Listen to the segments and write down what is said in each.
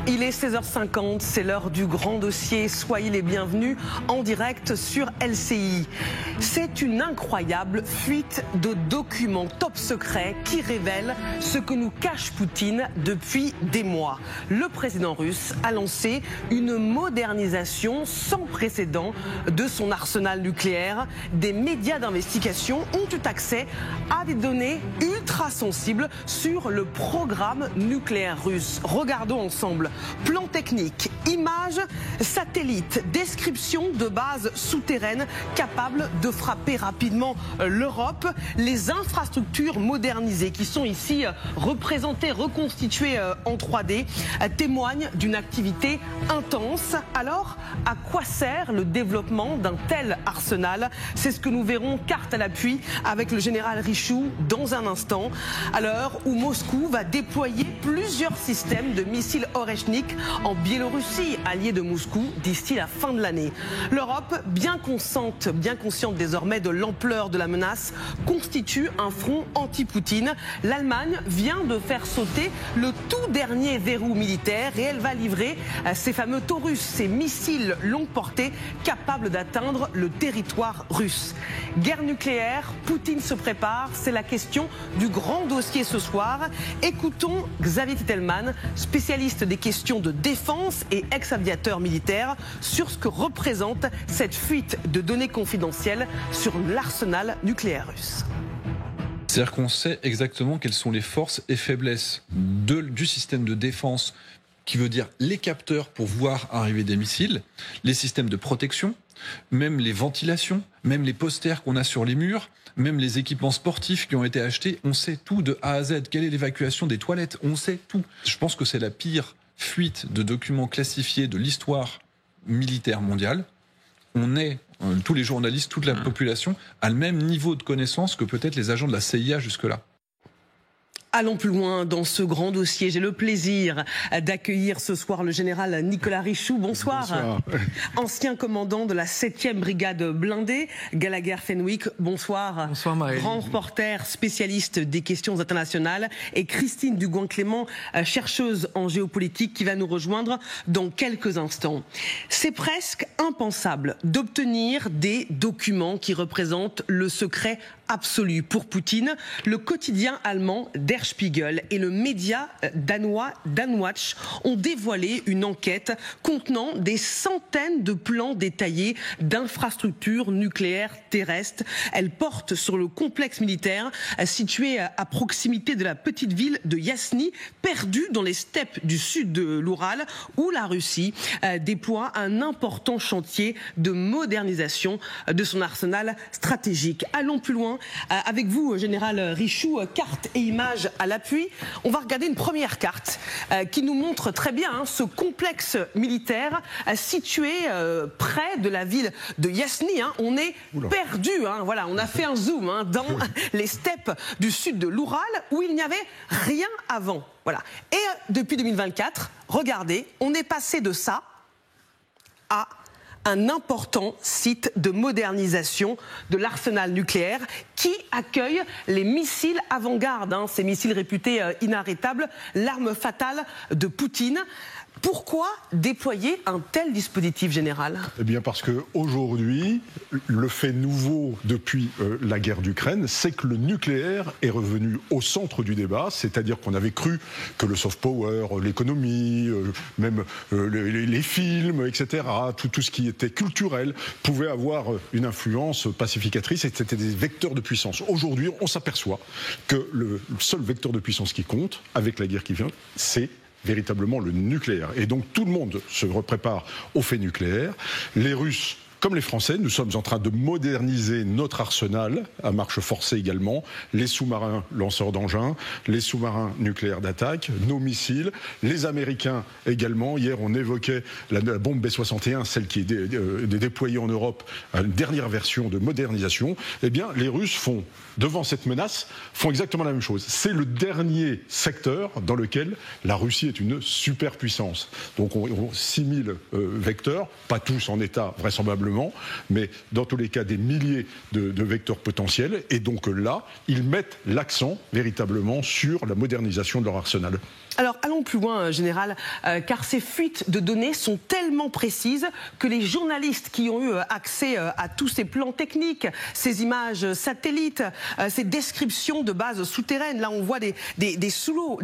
Il est 16h50, c'est l'heure du grand dossier. Soyez les bienvenus en direct sur LCI. C'est une incroyable fuite de documents top secrets qui révèlent ce que nous cache Poutine depuis des mois. Le président russe a lancé une modernisation sans précédent de son arsenal nucléaire. Des médias d'investigation ont eu accès à des données ultra sensibles sur le programme nucléaire russe. Regardons ensemble. Plan technique, images, satellites, description de bases souterraines capables de frapper rapidement l'Europe. Les infrastructures modernisées qui sont ici représentées, reconstituées en 3D, témoignent d'une activité intense. Alors, à quoi sert le développement d'un tel arsenal? C'est ce que nous verrons carte à l'appui avec le général Richoux dans un instant, à l'heure où Moscou va déployer plusieurs systèmes de missiles Oreshnik en Biélorussie, allié de Moscou, d'ici la fin de l'année. L'Europe, bien consciente désormais de l'ampleur de la menace, constitue un front anti-Poutine. L'Allemagne vient de faire sauter le tout dernier verrou militaire et elle va livrer ces fameux Taurus, ces missiles longue portée capables d'atteindre le territoire russe. Guerre nucléaire, Poutine se prépare, c'est la question du grand dossier ce soir. Écoutons Xavier Tettelmann, spécialiste des questions de défense et ex-aviateur militaire, sur ce que représente cette fuite de données confidentielles sur l'arsenal nucléaire russe. C'est-à-dire qu'on sait exactement quelles sont les forces et faiblesses du système de défense, qui veut dire les capteurs pour voir arriver des missiles, les systèmes de protection, même les ventilations, même les posters qu'on a sur les murs, même les équipements sportifs qui ont été achetés. On sait tout de A à Z. Quelle est l'évacuation des toilettes? On sait tout. Je pense que c'est la pire fuite de documents classifiés de l'histoire militaire mondiale. On est, tous les journalistes, toute la population, à le même niveau de connaissance que peut-être les agents de la CIA jusque-là. Allons plus loin dans ce grand dossier. J'ai le plaisir d'accueillir ce soir le général Nicolas Richoux. Bonsoir. Bonsoir. Ancien commandant de la 7e brigade blindée, Gallagher-Fenwick. Bonsoir. Bonsoir Marie. Grand reporter, spécialiste des questions internationales. Et Christine Dugoin-Clément, chercheuse en géopolitique, qui va nous rejoindre dans quelques instants. C'est presque impensable d'obtenir des documents qui représentent le secret absolu pour Poutine. Le quotidien allemand Der Spiegel et le média danois Danwatch ont dévoilé une enquête contenant des centaines de plans détaillés d'infrastructures nucléaires terrestres. Elle porte sur le complexe militaire situé à proximité de la petite ville de Yasny, perdue dans les steppes du sud de l'Oural, où la Russie déploie un important chantier de modernisation de son arsenal stratégique. Allons plus loin avec vous, général Richoux, carte et images à l'appui. On va regarder une première carte qui nous montre très bien ce complexe militaire situé près de la ville de Yasny. On est perdu, voilà, on a fait un zoom dans les steppes du sud de l'Oural où il n'y avait rien avant. Voilà. Et depuis 2024, regardez, on est passé de ça à un important site de modernisation de l'arsenal nucléaire qui accueille les missiles avant-garde, ces missiles réputés inarrêtables, l'arme fatale de Poutine. Pourquoi déployer un tel dispositif, général? Eh bien parce qu'aujourd'hui, le fait nouveau depuis la guerre d'Ukraine, c'est que le nucléaire est revenu au centre du débat, c'est-à-dire qu'on avait cru que le soft power, l'économie, même les films, etc., tout ce qui était culturel, pouvait avoir une influence pacificatrice et que c'était des vecteurs de puissance. Aujourd'hui, on s'aperçoit que le seul vecteur de puissance qui compte, avec la guerre qui vient, c'est véritablement le nucléaire. Et donc tout le monde se prépare au fait nucléaire. Les Russes, comme les Français, nous sommes en train de moderniser notre arsenal, à marche forcée également, les sous-marins lanceurs d'engins, les sous-marins nucléaires d'attaque, nos missiles, les Américains également. Hier, on évoquait la bombe B-61, celle qui est déployée en Europe, une dernière version de modernisation. Eh bien, les Russes font, devant cette menace, font exactement la même chose. C'est le dernier secteur dans lequel la Russie est une superpuissance. Donc, on 6000 vecteurs, pas tous en état vraisemblablement véritablement, mais dans tous les cas des milliers de vecteurs potentiels. Et donc là, ils mettent l'accent véritablement sur la modernisation de leur arsenal. Alors allons plus loin, Général, car ces fuites de données sont tellement précises que les journalistes qui ont eu accès à tous ces plans techniques, ces images satellites, ces descriptions de bases souterraines, là on voit des silos,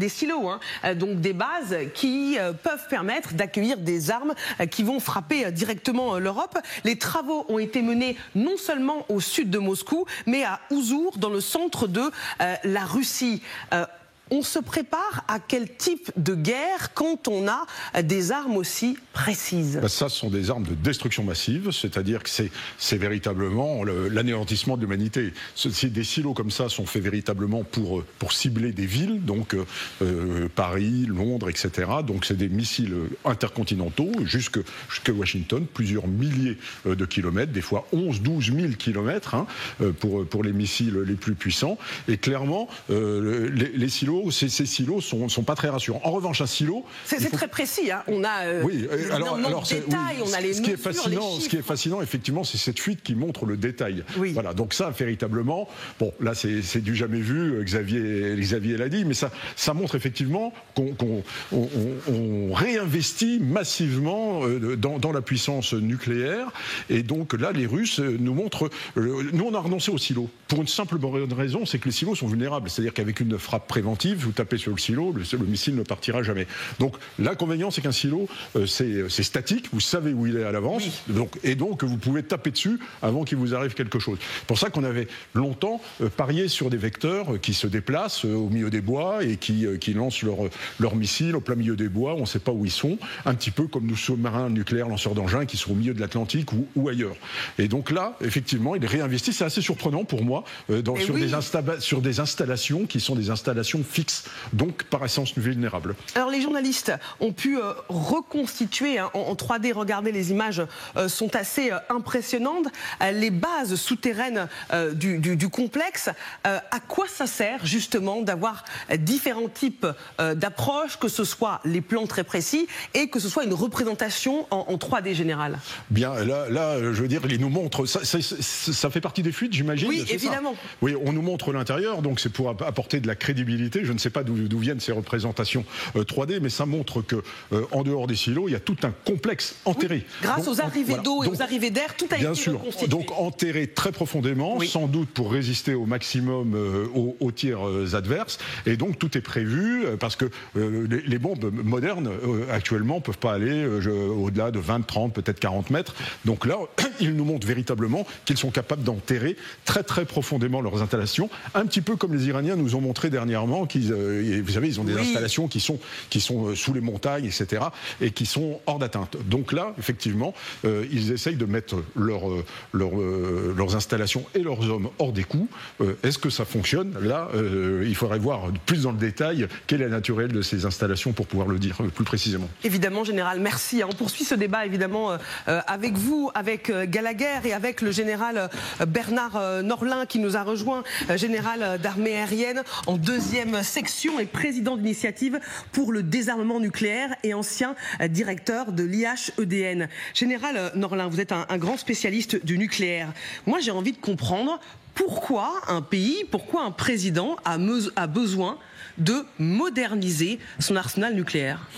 donc des bases qui peuvent permettre d'accueillir des armes qui vont frapper directement l'Europe. Les travaux ont été menés non seulement au sud de Moscou, mais à Ouzur, dans le centre de la Russie. On se prépare à quel type de guerre quand on a des armes aussi précises? Ça, ce sont des armes de destruction massive, c'est-à-dire que c'est véritablement l'anéantissement de l'humanité. Des silos comme ça sont faits véritablement pour cibler des villes, donc Paris, Londres, etc. Donc c'est des missiles intercontinentaux jusque Washington, plusieurs milliers de kilomètres, des fois 11-12 000 kilomètres pour les missiles les plus puissants. Et clairement, les silos, ces silos sont pas très rassurants. En revanche, un silo... C'est très précis, hein. On a énormément de détails, on a les mesures, les chiffres. Ce qui est fascinant, effectivement, c'est cette fuite qui montre le détail. Oui. Voilà, donc ça, véritablement, bon, là, c'est du jamais vu, Xavier l'a dit, mais ça montre effectivement qu'on réinvestit massivement dans la puissance nucléaire. Et donc là, les Russes nous montrent... nous, on a renoncé aux silos. Pour une simple bonne raison, c'est que les silos sont vulnérables. C'est-à-dire qu'avec une frappe préventive, vous tapez sur le silo, le missile ne partira jamais. Donc l'inconvénient, c'est qu'un silo, c'est statique, vous savez où il est à l'avance, oui. Et donc vous pouvez taper dessus avant qu'il vous arrive quelque chose. C'est pour ça qu'on avait longtemps parié sur des vecteurs qui se déplacent au milieu des bois et qui lancent leurs missiles au plein milieu des bois, on ne sait pas où ils sont, un petit peu comme nos sous-marins nucléaires lanceurs d'engins qui sont au milieu de l'Atlantique ou ailleurs. Et donc là, effectivement, il réinvestit, c'est assez surprenant pour moi, sur des installations qui sont des installations fixes, donc par essence vulnérables. Alors les journalistes ont pu reconstituer en 3D, regardez, les images sont assez impressionnantes, les bases souterraines du complexe. À quoi ça sert justement d'avoir différents types d'approches, que ce soit les plans très précis et que ce soit une représentation en 3D générale? Bien, là, je veux dire, ils nous montrent, ça fait partie des fuites, j'imagine. Oui, évidemment. Oui, on nous montre l'intérieur, donc c'est pour apporter de la crédibilité. Je ne sais pas d'où viennent ces représentations 3D, mais ça montre que en dehors des silos, il y a tout un complexe enterré. Oui, grâce aux arrivées d'eau et aux arrivées d'air, tout a été reconstitué. Donc enterré très profondément, oui. Sans doute pour résister au maximum aux tirs adverses. Et donc tout est prévu parce que les bombes modernes actuellement ne peuvent pas aller au-delà de 20, 30, peut-être 40 mètres. Donc là, ils nous montrent véritablement qu'ils sont capables d'enterrer très très profondément leurs installations, un petit peu comme les Iraniens nous ont montré dernièrement. Vous savez, ils ont des installations qui sont sous les montagnes, etc., et qui sont hors d'atteinte. Donc là, effectivement, ils essayent de mettre leurs installations et leurs hommes hors des coups. Est-ce que ça fonctionne? Là, il faudrait voir plus dans le détail quelle est la naturelle de ces installations pour pouvoir le dire plus précisément. Évidemment, Général, merci. On poursuit ce débat, évidemment, avec vous, avec Gallagher et avec le général Bernard Norlin qui nous a rejoint, général d'armée aérienne en deuxième section et président d'initiative pour le désarmement nucléaire et ancien directeur de l'IHEDN. Général Norlin, vous êtes un grand spécialiste du nucléaire. Moi, j'ai envie de comprendre pourquoi un pays, pourquoi un président a besoin de moderniser son arsenal nucléaire.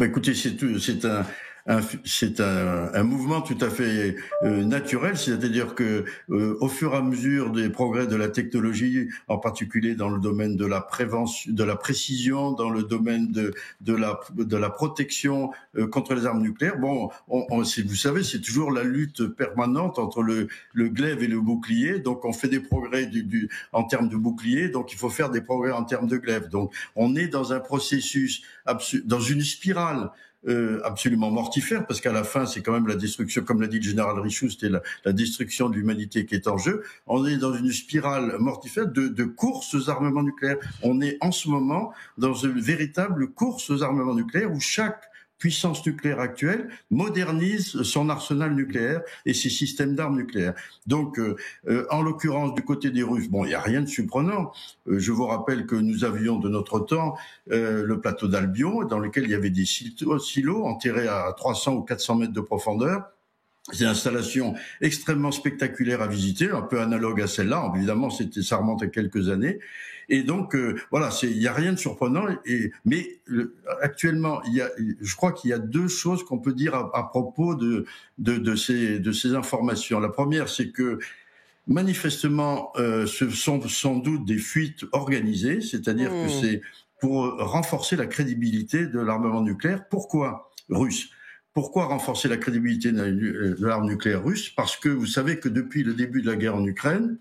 Écoutez, c'est un mouvement tout à fait naturel, c'est-à-dire que au fur et à mesure des progrès de la technologie, en particulier dans le domaine de la prévention, de la précision, dans le domaine de la protection contre les armes nucléaires, bon, vous savez, c'est toujours la lutte permanente entre le glaive et le bouclier. Donc on fait des progrès en termes de bouclier, donc il faut faire des progrès en termes de glaive. Donc on est dans un processus, dans une spirale absolument mortifère, parce qu'à la fin, c'est quand même la destruction, comme l'a dit le général Richoux, c'était la destruction de l'humanité qui est en jeu. On est dans une spirale mortifère de course aux armements nucléaires. On est en ce moment dans une véritable course aux armements nucléaires où chaque puissance nucléaire actuelle modernise son arsenal nucléaire et ses systèmes d'armes nucléaires. Donc, en l'occurrence, du côté des Russes, bon, il n'y a rien de surprenant. Je vous rappelle que nous avions de notre temps le plateau d'Albion, dans lequel il y avait des silos enterrés à 300 ou 400 mètres de profondeur. C'est une installation extrêmement spectaculaire à visiter, un peu analogue à celle-là. Évidemment, ça remonte à quelques années. Et donc, voilà, il n'y a rien de surprenant. Mais actuellement, je crois qu'il y a deux choses qu'on peut dire à propos de ces informations. La première, c'est que manifestement, ce sont sans doute des fuites organisées, c'est-à-dire que c'est pour renforcer la crédibilité de l'armement nucléaire. Pourquoi russe ? Pourquoi renforcer la crédibilité de l'arme nucléaire russe ? Parce que vous savez que depuis le début de la guerre en Ukraine,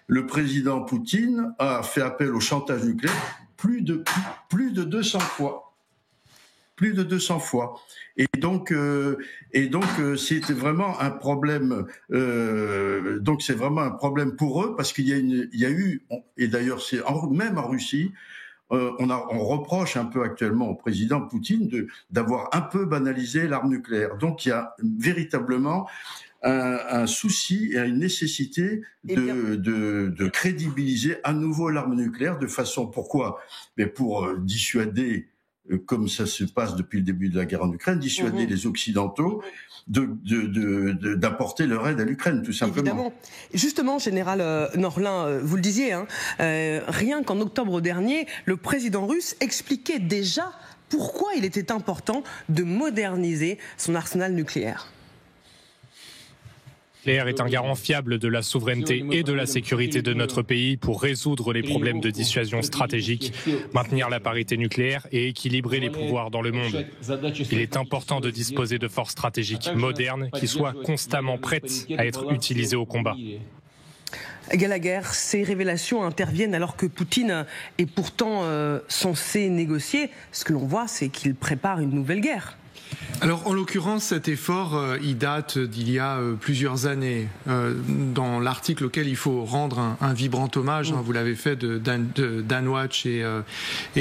le président Poutine a fait appel au chantage nucléaire plus de 200 fois. Plus de 200 fois. Et donc c'était vraiment un problème. Donc c'est vraiment un problème pour eux parce qu'il y a eu, et d'ailleurs c'est même en Russie. On reproche un peu actuellement au président Poutine d'avoir un peu banalisé l'arme nucléaire. Donc il y a véritablement un souci et une nécessité de crédibiliser à nouveau l'arme nucléaire de façon, pourquoi ? Mais pour dissuader, comme ça se passe depuis le début de la guerre en Ukraine, dissuader les Occidentaux d'apporter leur aide à l'Ukraine, tout simplement. Évidemment. Justement, Général Norlin, vous le disiez, rien qu'en octobre dernier, le président russe expliquait déjà pourquoi il était important de moderniser son arsenal nucléaire. Le nucléaire est un garant fiable de la souveraineté et de la sécurité de notre pays pour résoudre les problèmes de dissuasion stratégique, maintenir la parité nucléaire et équilibrer les pouvoirs dans le monde. Il est important de disposer de forces stratégiques modernes qui soient constamment prêtes à être utilisées au combat. Gallagher, ces révélations interviennent alors que Poutine est pourtant censé négocier. Ce que l'on voit, c'est qu'il prépare une nouvelle guerre. Alors en l'occurrence, cet effort, il date d'il y a plusieurs années. Dans l'article auquel il faut rendre un vibrant hommage, vous l'avez fait, de Dan Watch et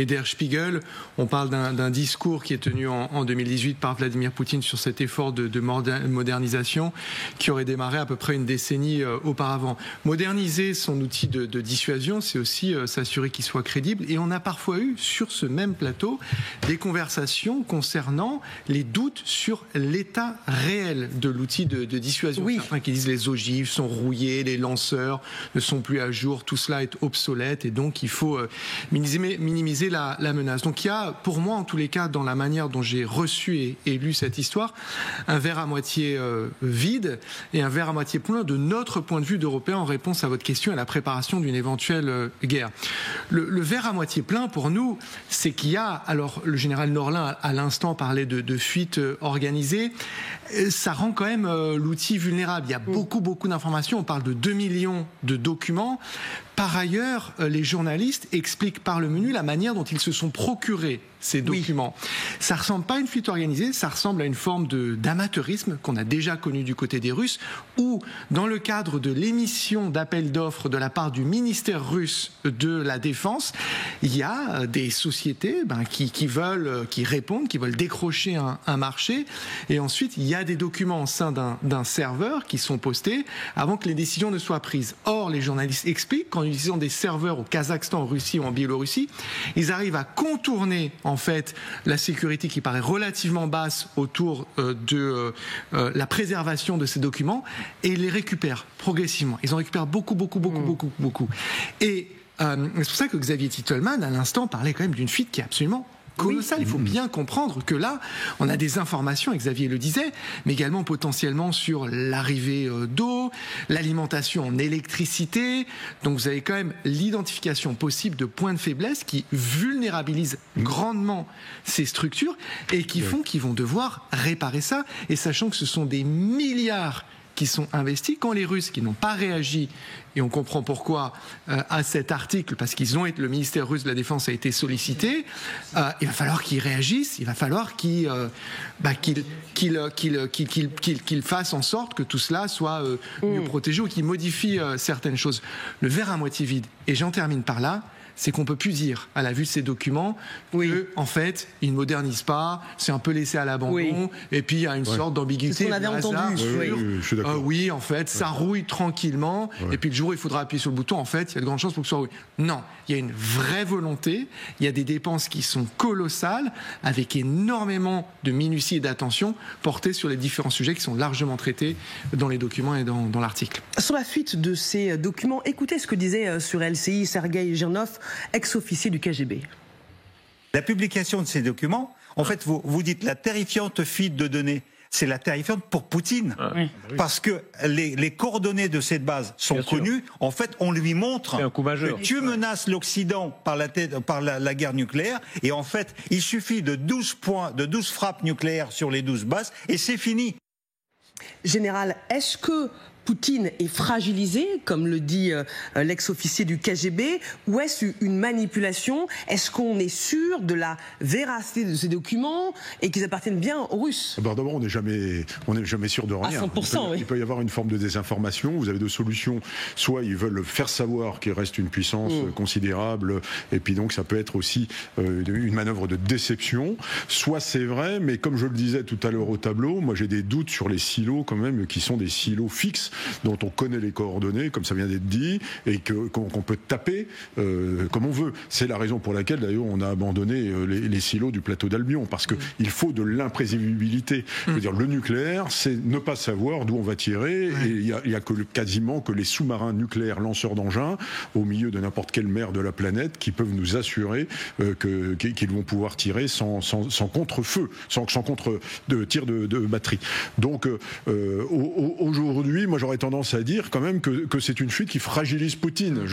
Der Spiegel, on parle d'un discours qui est tenu en 2018 par Vladimir Poutine sur cet effort de modernisation qui aurait démarré à peu près une décennie auparavant. Moderniser son outil de dissuasion, c'est aussi s'assurer qu'il soit crédible. Et on a parfois eu sur ce même plateau des conversations concernant les doutes sur l'état réel de l'outil de dissuasion. Oui. Certains qui disent les ogives sont rouillées, les lanceurs ne sont plus à jour, tout cela est obsolète et donc il faut minimiser la menace. Donc il y a, pour moi en tous les cas, dans la manière dont j'ai reçu et lu cette histoire, un verre à moitié vide et un verre à moitié plein de notre point de vue d'Européens en réponse à votre question et à la préparation d'une éventuelle guerre. Le verre à moitié plein pour nous, c'est qu'il y a, alors le général Norlin à l'instant parlait de fuite organisée, ça rend quand même l'outil vulnérable. Il y a beaucoup d'informations, on parle de 2 millions de documents. Par ailleurs, les journalistes expliquent par le menu la manière dont ils se sont procurés ces documents. Oui. Ça ressemble pas à une fuite organisée, ça ressemble à une forme d'amateurisme qu'on a déjà connu du côté des Russes, où dans le cadre de l'émission d'appel d'offres de la part du ministère russe de la Défense, il y a des sociétés qui répondent, qui veulent décrocher un marché, et ensuite il y a des documents au sein d'un serveur qui sont postés avant que les décisions ne soient prises. Or, les journalistes expliquent qu'en utilisant des serveurs au Kazakhstan, en Russie ou en Biélorussie, ils arrivent à contourner en fait la sécurité qui paraît relativement basse autour de la préservation de ces documents et les récupèrent progressivement. Ils en récupèrent beaucoup. Et c'est pour ça que Xavier Titelman, à l'instant, parlait quand même d'une fuite qui est absolument colossal. Il faut bien comprendre que là, on a des informations, et Xavier le disait, mais également potentiellement sur l'arrivée d'eau, l'alimentation en électricité. Donc vous avez quand même l'identification possible de points de faiblesse qui vulnérabilisent grandement ces structures et qui font qu'ils vont devoir réparer ça. Et sachant que ce sont des milliards qui sont investis, quand les Russes qui n'ont pas réagi, et on comprend pourquoi à cet article, parce le ministère russe de la Défense a été sollicité, il va falloir qu'ils réagissent, il va falloir qu'ils fassent en sorte que tout cela soit mieux protégé ou qu'ils modifient certaines choses. Le verre à moitié vide, et j'en termine par là, c'est qu'on peut plus dire, à la vue de ces documents, que, en fait, ils ne modernisent pas, c'est un peu laissé à l'abandon, et puis il y a une sorte d'ambiguïté. C'est ce qu'on avait entendu. Je suis d'accord. Oui, en fait, ça rouille tranquillement, et puis le jour où il faudra appuyer sur le bouton, en fait, il y a de grandes chances pour que ça rouille. Non, il y a une vraie volonté, il y a des dépenses qui sont colossales, avec énormément de minutie et d'attention portée sur les différents sujets qui sont largement traités dans les documents et dans l'article. Sur la fuite de ces documents, écoutez ce que disait sur LCI Sergueï Girnov, ex-officier du KGB. La publication de ces documents, en fait, vous dites la terrifiante fuite de données. C'est la terrifiante pour Poutine. Parce que les coordonnées de cette base sont connues. En fait, on lui montre que tu menaces l'Occident par la guerre nucléaire. Et en fait, il suffit de 12 frappes nucléaires sur les 12 bases et c'est fini. Général, est-ce que Poutine est fragilisé, comme le dit l'ex-officier du KGB, ou est-ce une manipulation? Est-ce qu'on est sûr de la véracité de ces documents et qu'ils appartiennent bien aux Russes? D'abord, on n'est jamais sûr de rien. À 100%, il peut y avoir une forme de désinformation. Vous avez deux solutions. Soit ils veulent faire savoir qu'il reste une puissance considérable, et puis donc ça peut être aussi une manœuvre de déception. Soit c'est vrai, mais comme je le disais tout à l'heure au tableau, moi j'ai des doutes sur les silos quand même, qui sont des silos fixes, dont on connaît les coordonnées, comme ça vient d'être dit, et qu'on peut taper comme on veut. C'est la raison pour laquelle, d'ailleurs, on a abandonné les silos du plateau d'Albion, parce qu'il faut de l'imprévisibilité. Je veux dire, le nucléaire, c'est ne pas savoir d'où on va tirer, et il y a quasiment que les sous-marins nucléaires lanceurs d'engins, au milieu de n'importe quelle mer de la planète, qui peuvent nous assurer qu'ils vont pouvoir tirer sans contre-feu, sans tir de batterie. Donc, aujourd'hui, moi j'aurais tendance à dire quand même que c'est une fuite qui fragilise Poutine,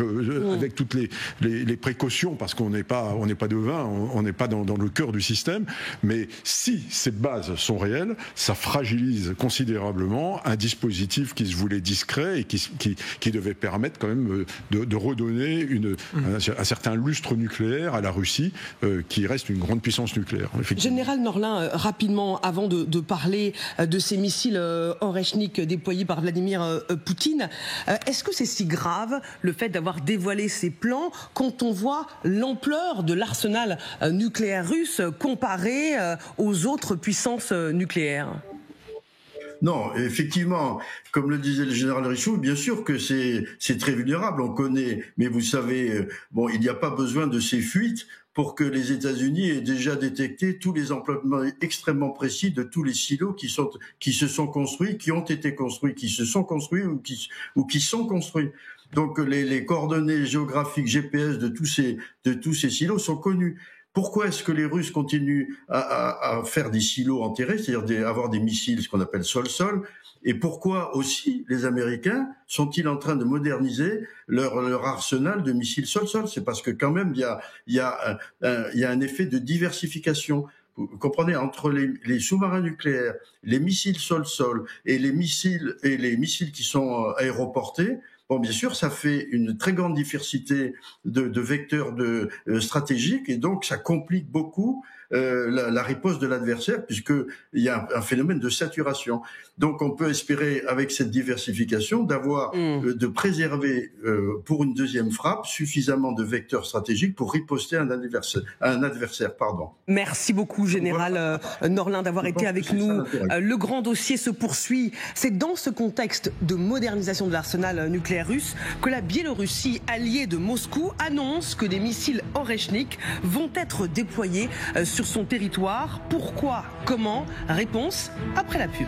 avec toutes les précautions, parce qu'on n'est pas devin, on n'est pas dans le cœur du système, mais si ces bases sont réelles, ça fragilise considérablement un dispositif qui se voulait discret et qui devait permettre quand même de redonner un certain lustre nucléaire à la Russie, qui reste une grande puissance nucléaire. Général Norlin, rapidement, avant de parler de ces missiles Oreshnik déployés par Vladimir Poutine, est-ce que c'est si grave le fait d'avoir dévoilé ces plans quand on voit l'ampleur de l'arsenal nucléaire russe comparé aux autres puissances nucléaires? Non, effectivement, comme le disait le général Richoud, bien sûr que c'est très vulnérable, on connaît, mais vous savez, il n'y a pas besoin de ces fuites pour que les États-Unis aient déjà détecté tous les emploiements extrêmement précis de tous les silos qui se sont construits, qui ont été construits, qui se sont construits ou qui sont construits. Donc les coordonnées géographiques GPS de tous ces silos sont connues. Pourquoi est-ce que les Russes continuent à faire des silos enterrés, c'est-à-dire avoir des missiles, ce qu'on appelle sol-sol? Et pourquoi aussi les Américains sont-ils en train de moderniser leur arsenal de missiles sol-sol? C'est parce que quand même il y a un effet de diversification. Vous comprenez, entre les sous-marins nucléaires, les missiles sol-sol et les missiles qui sont aéroportés. Bon, bien sûr, ça fait une très grande diversité de vecteurs stratégiques, et donc ça complique beaucoup la riposte de l'adversaire, puisqu'il y a un phénomène de saturation. Donc on peut espérer, avec cette diversification, de préserver pour une deuxième frappe suffisamment de vecteurs stratégiques pour riposter à un adversaire. Merci beaucoup, Général Norlin, d'avoir été avec nous. Le grand dossier se poursuit. C'est dans ce contexte de modernisation de l'arsenal nucléaire russe que la Biélorussie, alliée de Moscou, annonce que des missiles Oreshnik vont être déployés sur son territoire. Pourquoi? Comment? Réponse après la pub.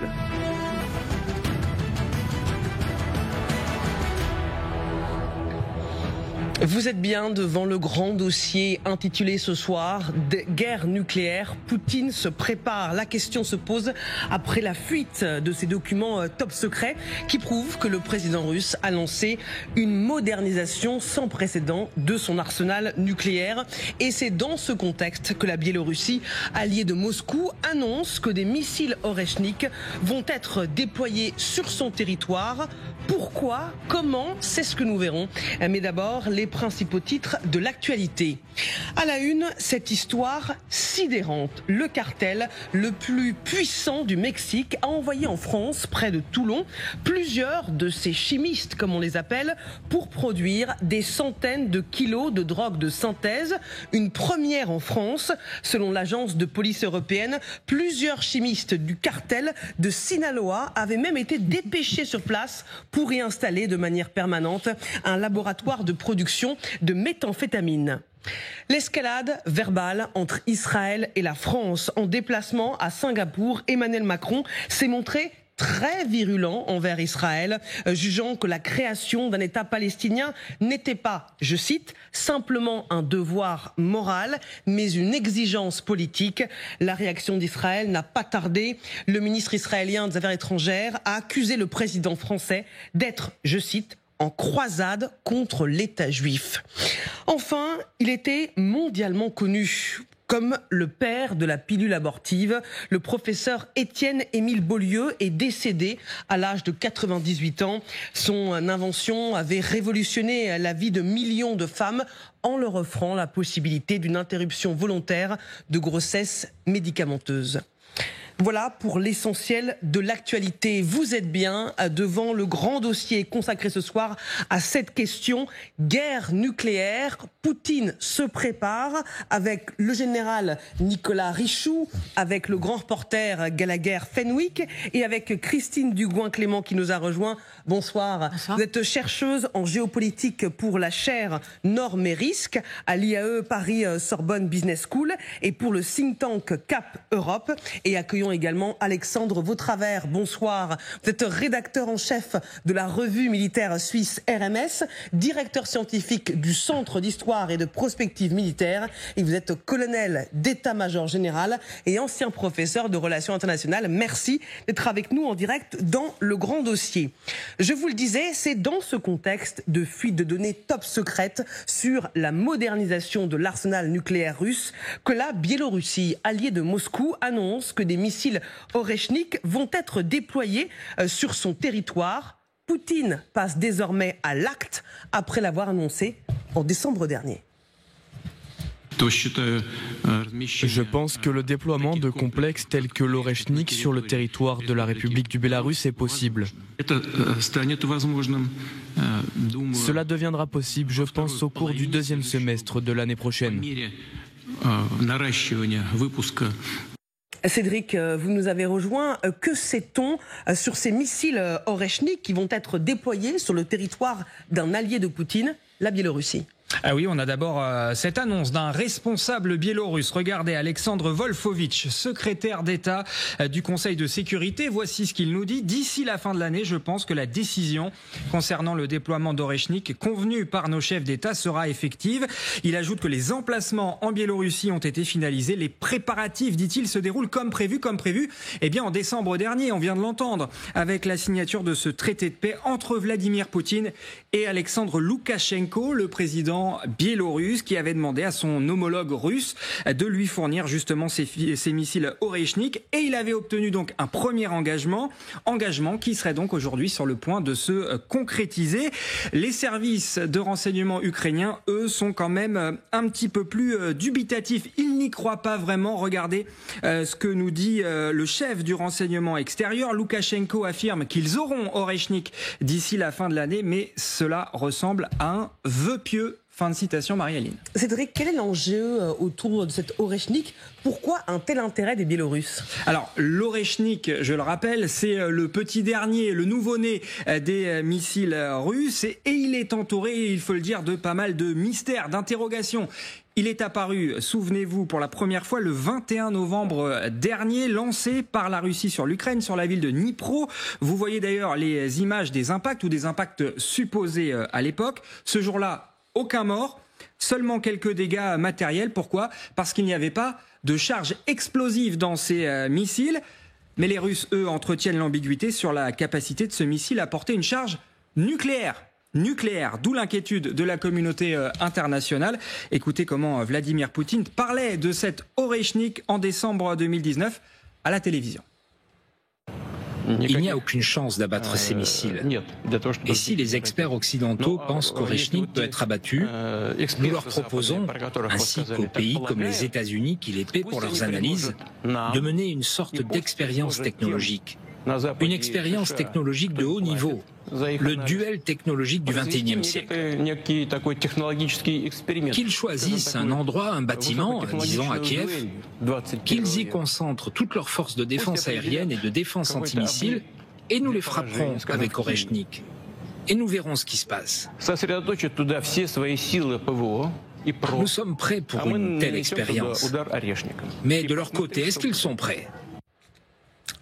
Vous êtes bien devant le grand dossier intitulé ce soir « Guerre nucléaire ». Poutine se prépare. La question se pose après la fuite de ces documents top secrets qui prouvent que le président russe a lancé une modernisation sans précédent de son arsenal nucléaire. Et c'est dans ce contexte que la Biélorussie, alliée de Moscou, annonce que des missiles Oreshnik vont être déployés sur son territoire. Pourquoi? Comment? C'est ce que nous verrons. Mais d'abord, les les principaux titres de l'actualité. À la une, cette histoire sidérante. Le cartel le plus puissant du Mexique a envoyé en France, près de Toulon, plusieurs de ces chimistes, comme on les appelle, pour produire des centaines de kilos de drogue de synthèse. Une première en France. Selon l'agence de police européenne, plusieurs chimistes du cartel de Sinaloa avaient même été dépêchés sur place pour y installer de manière permanente un laboratoire de production de méthamphétamine. L'escalade verbale entre Israël et la France. En déplacement à Singapour, Emmanuel Macron s'est montré très virulent envers Israël, jugeant que la création d'un État palestinien n'était pas, je cite, simplement un devoir moral, mais une exigence politique. La réaction d'Israël n'a pas tardé. Le ministre israélien des Affaires étrangères a accusé le président français d'être, je cite, en croisade contre l'État juif. Enfin, il était mondialement connu comme le père de la pilule abortive. Le professeur Étienne-Émile Beaulieu est décédé à l'âge de 98 ans. Son invention avait révolutionné la vie de millions de femmes en leur offrant la possibilité d'une interruption volontaire de grossesse médicamenteuse. Voilà pour l'essentiel de l'actualité. Vous êtes bien devant le grand dossier consacré ce soir à cette question. Guerre nucléaire, Poutine se prépare avec le général Nicolas Richoux, avec le grand reporter Gallagher Fenwick et avec Christine Dugouin-Clément qui nous a rejoint. Bonsoir. Bonsoir. Vous êtes chercheuse en géopolitique pour la chaire Normes et Risques à l'IAE Paris-Sorbonne Business School et pour le think tank Cap Europe. Et accueillons également Alexandre Vautravers. Bonsoir. Vous êtes rédacteur en chef de la revue militaire suisse RMS, directeur scientifique du Centre d'histoire et de prospective militaire et vous êtes colonel d'état-major général et ancien professeur de relations internationales. Merci d'être avec nous en direct dans le grand dossier. Je vous le disais, c'est dans ce contexte de fuite de données top secrètes sur la modernisation de l'arsenal nucléaire russe que la Biélorussie, alliée de Moscou, annonce que des missiles Oreshnik vont être déployés sur son territoire. Poutine passe désormais à l'acte après l'avoir annoncé en décembre dernier. Je pense que le déploiement de complexes tels que l'Oreshnik sur le territoire de la République du Bélarus est possible. Cela deviendra possible, je pense, au cours du deuxième semestre de l'année prochaine. Cédric, vous nous avez rejoint. Que sait-on sur ces missiles Oreshnik qui vont être déployés sur le territoire d'un allié de Poutine, la Biélorussie ? Ah oui, on a d'abord cette annonce d'un responsable biélorusse. Regardez, Alexandre Wolfowitch, secrétaire d'État du Conseil de sécurité. Voici ce qu'il nous dit. D'ici la fin de l'année, je pense que la décision concernant le déploiement d'Oreshnik convenue par nos chefs d'État sera effective. Il ajoute que les emplacements en Biélorussie ont été finalisés. Les préparatifs, dit-il, se déroulent comme prévu. Eh bien, en décembre dernier, on vient de l'entendre, avec la signature de ce traité de paix entre Vladimir Poutine et Alexandre Loukachenko, le président biélorusse, qui avait demandé à son homologue russe de lui fournir justement ces missiles Oreshnik, et il avait obtenu donc un premier engagement qui serait donc aujourd'hui sur le point de se concrétiser. Les services de renseignement ukrainiens, eux, sont quand même un petit peu plus dubitatifs. Ils n'y croient pas vraiment. Regardez ce que nous dit le chef du renseignement extérieur. Loukachenko affirme qu'ils auront Oreshnik d'ici la fin de l'année, mais cela ressemble à un vœu pieux. Fin de citation, Marie-Aline. Cédric, quel est l'enjeu autour de cette Oreshnik ? Pourquoi un tel intérêt des Biélorusses ? Alors, l'Oreshnik, je le rappelle, c'est le petit dernier, le nouveau-né des missiles russes, et il est entouré, il faut le dire, de pas mal de mystères, d'interrogations. Il est apparu, souvenez-vous, pour la première fois le 21 novembre dernier, lancé par la Russie sur l'Ukraine, sur la ville de Dnipro. Vous voyez d'ailleurs les images des impacts ou des impacts supposés à l'époque. Ce jour-là, aucun mort, seulement quelques dégâts matériels. Pourquoi ? Parce qu'il n'y avait pas de charge explosive dans ces missiles. Mais les Russes, eux, entretiennent l'ambiguïté sur la capacité de ce missile à porter une charge nucléaire, d'où l'inquiétude de la communauté internationale. Écoutez comment Vladimir Poutine parlait de cette Oreshnik en décembre 2019 à la télévision. Il n'y a aucune chance d'abattre ces missiles. Et si les experts occidentaux pensent qu'Oreshnik peut être abattu, nous leur proposons, ainsi qu'aux pays comme les États-Unis qui les paient pour leurs analyses, de mener une sorte d'expérience technologique. Une expérience technologique de haut niveau, le duel technologique du XXIe siècle. Qu'ils choisissent un endroit, un bâtiment, disons à Kiev, qu'ils y concentrent toutes leurs forces de défense aérienne et de défense antimissiles, et nous les frapperons avec Oreshnik. Et nous verrons ce qui se passe. Nous sommes prêts pour une telle expérience. Mais de leur côté, est-ce qu'ils sont prêts ?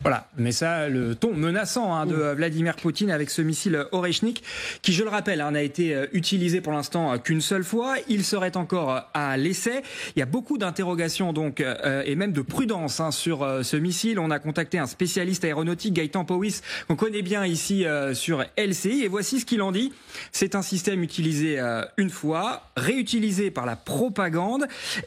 Voilà, mais ça, le ton menaçant de Vladimir Poutine avec ce missile Oreshnik, qui, je le rappelle, n'a été utilisé pour l'instant qu'une seule fois. Il serait encore à l'essai. Il y a beaucoup d'interrogations donc et même de prudence sur ce missile. On a contacté un spécialiste aéronautique, Gaëtan Powys, qu'on connaît bien ici sur LCI, et voici ce qu'il en dit. C'est un système utilisé une fois, réutilisé par la propagande,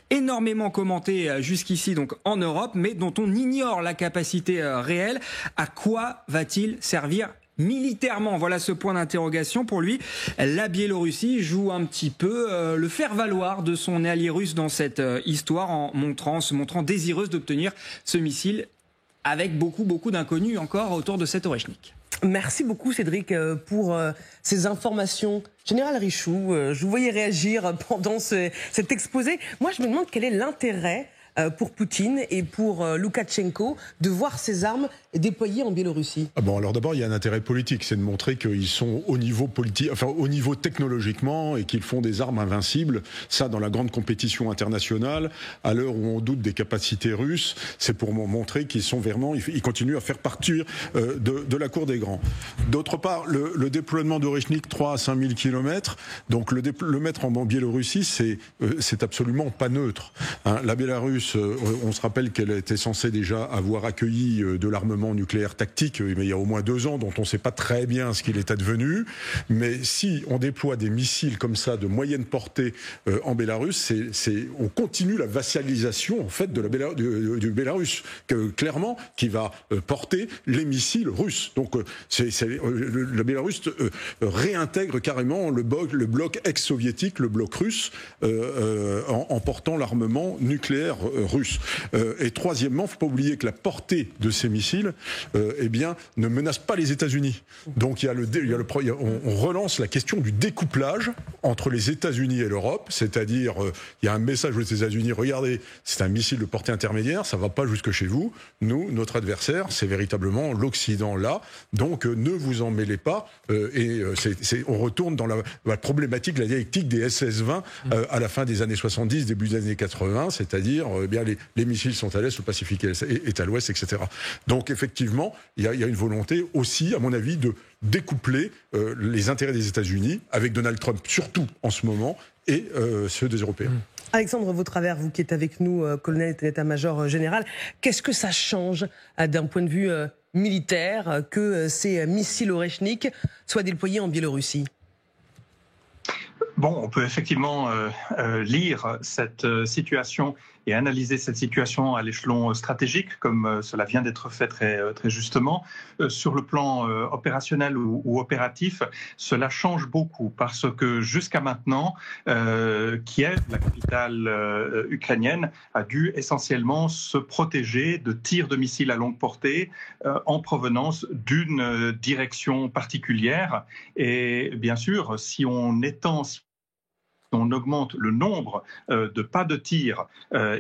énormément commenté jusqu'ici donc en Europe, mais dont on ignore la capacité réel. À quoi va-t-il servir militairement? Voilà ce point d'interrogation pour lui. La Biélorussie joue un petit peu le faire-valoir de son allié russe dans cette histoire en se montrant désireuse d'obtenir ce missile avec beaucoup d'inconnus encore autour de cet Oreshnik. Merci beaucoup Cédric pour ces informations. Général Richoux, je vous voyais réagir pendant cet exposé. Moi je me demande quel est l'intérêt pour Poutine et pour Loukachenko de voir ces armes déployées en Biélorussie? Bon, alors d'abord, il y a un intérêt politique, c'est de montrer qu'ils sont au niveau politique, enfin au niveau technologiquement, et qu'ils font des armes invincibles. Ça, dans la grande compétition internationale, à l'heure où on doute des capacités russes, c'est pour montrer qu'ils sont vraiment, ils continuent à faire partir de la cour des grands. D'autre part, le déploiement d'Oreshnik, 3 à 5 000 km, donc le mettre en Biélorussie, c'est absolument pas neutre. La Bélarus, on se rappelle qu'elle était censée déjà avoir accueilli de l'armement nucléaire tactique, mais il y a au moins 2 ans, dont on ne sait pas très bien ce qu'il est advenu. Mais si on déploie des missiles comme ça de moyenne portée en Bélarus, on continue la vassalisation en fait du Bélarus, clairement, qui va porter les missiles russes. Donc la Bélarus réintègre carrément le bloc ex-soviétique, le bloc russe, en portant l'armement nucléaire russe. Et troisièmement, il ne faut pas oublier que la portée de ces missiles ne menace pas les États-Unis. Donc on relance la question du découplage entre les États-Unis et l'Europe, c'est-à-dire il y a un message aux États-Unis, regardez, c'est un missile de portée intermédiaire, ça ne va pas jusque chez vous. Nous, notre adversaire, c'est véritablement l'Occident là, donc ne vous en mêlez pas. On retourne dans la problématique, la dialectique des SS-20 à la fin des années 70, début des années 80, c'est-à-dire les missiles sont à l'est, le Pacifique est à l'ouest, etc. Donc effectivement, il y a une volonté aussi, à mon avis, de découpler les intérêts des États-Unis, avec Donald Trump surtout en ce moment, et ceux des Européens. Alexandre Vautravers, vous qui êtes avec nous, colonel d'état-major général, qu'est-ce que ça change d'un point de vue militaire que ces missiles Oreshnik soient déployés en Biélorussie? Bon, on peut effectivement lire cette situation et analyser cette situation à l'échelon stratégique, comme cela vient d'être fait très justement. Sur le plan opérationnel ou opératif, cela change beaucoup parce que jusqu'à maintenant, Kiev, la capitale ukrainienne, a dû essentiellement se protéger de tirs de missiles à longue portée en provenance d'une direction particulière. Et bien sûr, si on augmente le nombre de pas de tir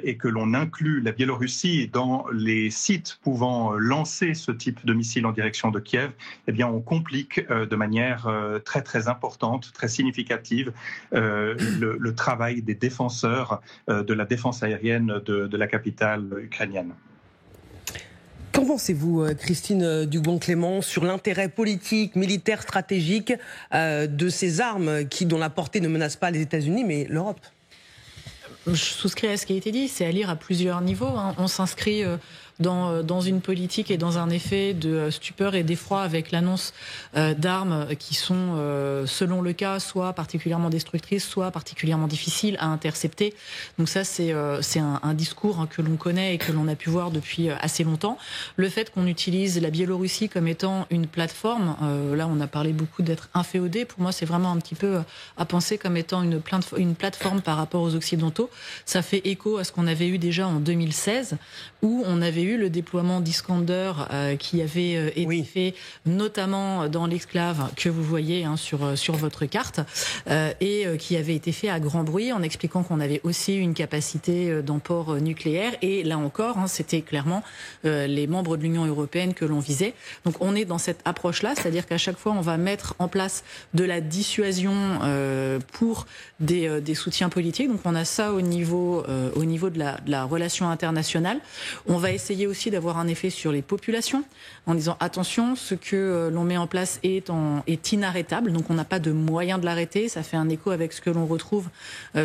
et que l'on inclut la Biélorussie dans les sites pouvant lancer ce type de missile en direction de Kiev, eh bien on complique de manière très importante, très significative le travail des défenseurs de la défense aérienne de la capitale ukrainienne. Qu'en pensez-vous, Christine Dugon-Clément, sur l'intérêt politique, militaire, stratégique de ces armes dont la portée ne menace pas les États-Unis, mais l'Europe? Je souscris à ce qui a été dit, c'est à lire à plusieurs niveaux. On s'inscrit dans une politique et dans un effet de stupeur et d'effroi avec l'annonce d'armes qui sont, selon le cas, soit particulièrement destructrices, soit particulièrement difficiles à intercepter. Donc ça, c'est un discours que l'on connaît et que l'on a pu voir depuis assez longtemps. Le fait qu'on utilise la Biélorussie comme étant une plateforme, là on a parlé beaucoup d'être inféodé, pour moi c'est vraiment un petit peu à penser comme étant une plateforme par rapport aux Occidentaux. Ça fait écho à ce qu'on avait eu déjà en 2016, où on avait eu le déploiement d'Iskander qui avait été fait notamment dans l'exclave que vous voyez sur votre carte, et qui avait été fait à grand bruit en expliquant qu'on avait aussi une capacité d'emport nucléaire. Et là encore, c'était clairement les membres de l'Union européenne que l'on visait. Donc on est dans cette approche-là, c'est-à-dire qu'à chaque fois on va mettre en place de la dissuasion pour des soutiens politiques. Donc on a ça au niveau de la relation internationale. On va essayer aussi d'avoir un effet sur les populations en disant attention, ce que l'on met en place est inarrêtable, donc on n'a pas de moyen de l'arrêter. Ça fait un écho avec ce que l'on retrouve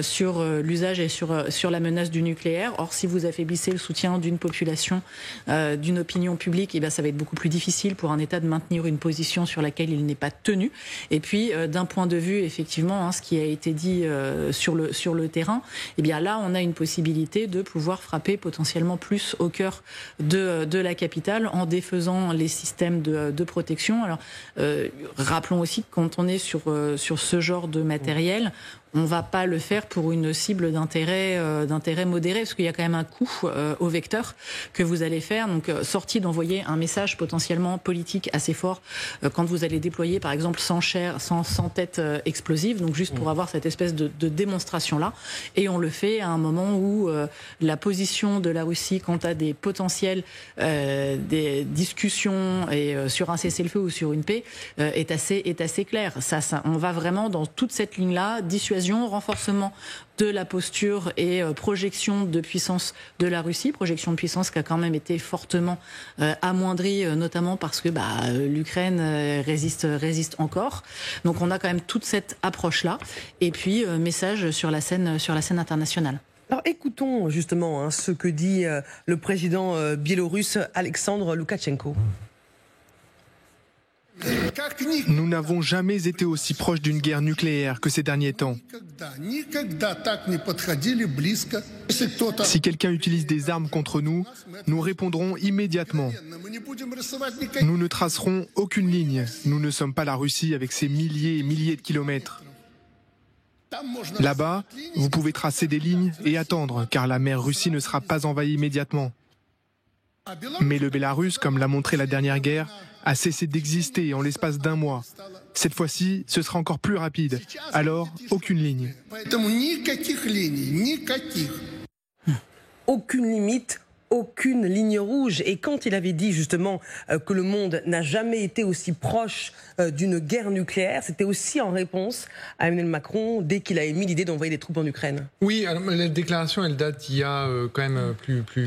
sur l'usage et sur la menace du nucléaire. Or, si vous affaiblissez le soutien d'une population, d'une opinion publique, et bien ça va être beaucoup plus difficile pour un État de maintenir une position sur laquelle il n'est pas tenu. Et puis, d'un point de vue, effectivement, ce qui a été dit sur le terrain, et bien là, on a une possibilité de pouvoir frapper potentiellement plus au cœur de la capitale en défaisant les systèmes de protection. Alors, rappelons aussi que quand on est sur ce genre de matériel, on ne va pas le faire pour une cible d'intérêt modéré, parce qu'il y a quand même un coût au vecteur que vous allez faire. Donc, sorti d'envoyer un message potentiellement politique assez fort quand vous allez déployer, par exemple, sans tête explosive, donc juste pour avoir cette espèce de démonstration-là. Et on le fait à un moment où la position de la Russie quant à des potentiels des discussions et sur un cessez-le-feu ou sur une paix est assez claire. Ça, on va vraiment dans toute cette ligne-là, dissuasion, renforcement de la posture et projection de puissance de la Russie, projection de puissance qui a quand même été fortement amoindrie, notamment parce que l'Ukraine résiste encore. Donc on a quand même toute cette approche-là. Et puis message sur la scène internationale. Alors écoutons justement ce que dit le président biélorusse Alexandre Loukachenko. Nous n'avons jamais été aussi proches d'une guerre nucléaire que ces derniers temps. Si quelqu'un utilise des armes contre nous, nous répondrons immédiatement. Nous ne tracerons aucune ligne. Nous ne sommes pas la Russie avec ses milliers et milliers de kilomètres. Là-bas, vous pouvez tracer des lignes et attendre, car la mer Russie ne sera pas envahie immédiatement. Mais le Bélarus, comme l'a montré la dernière guerre, a cessé d'exister en l'espace d'un mois. Cette fois-ci, ce sera encore plus rapide. Alors, aucune ligne. Aucune limite, aucune ligne rouge. Et quand il avait dit justement que le monde n'a jamais été aussi proche d'une guerre nucléaire, c'était aussi en réponse à Emmanuel Macron dès qu'il a émis l'idée d'envoyer des troupes en Ukraine. Oui, alors, la déclaration, elle date d'il y a quand même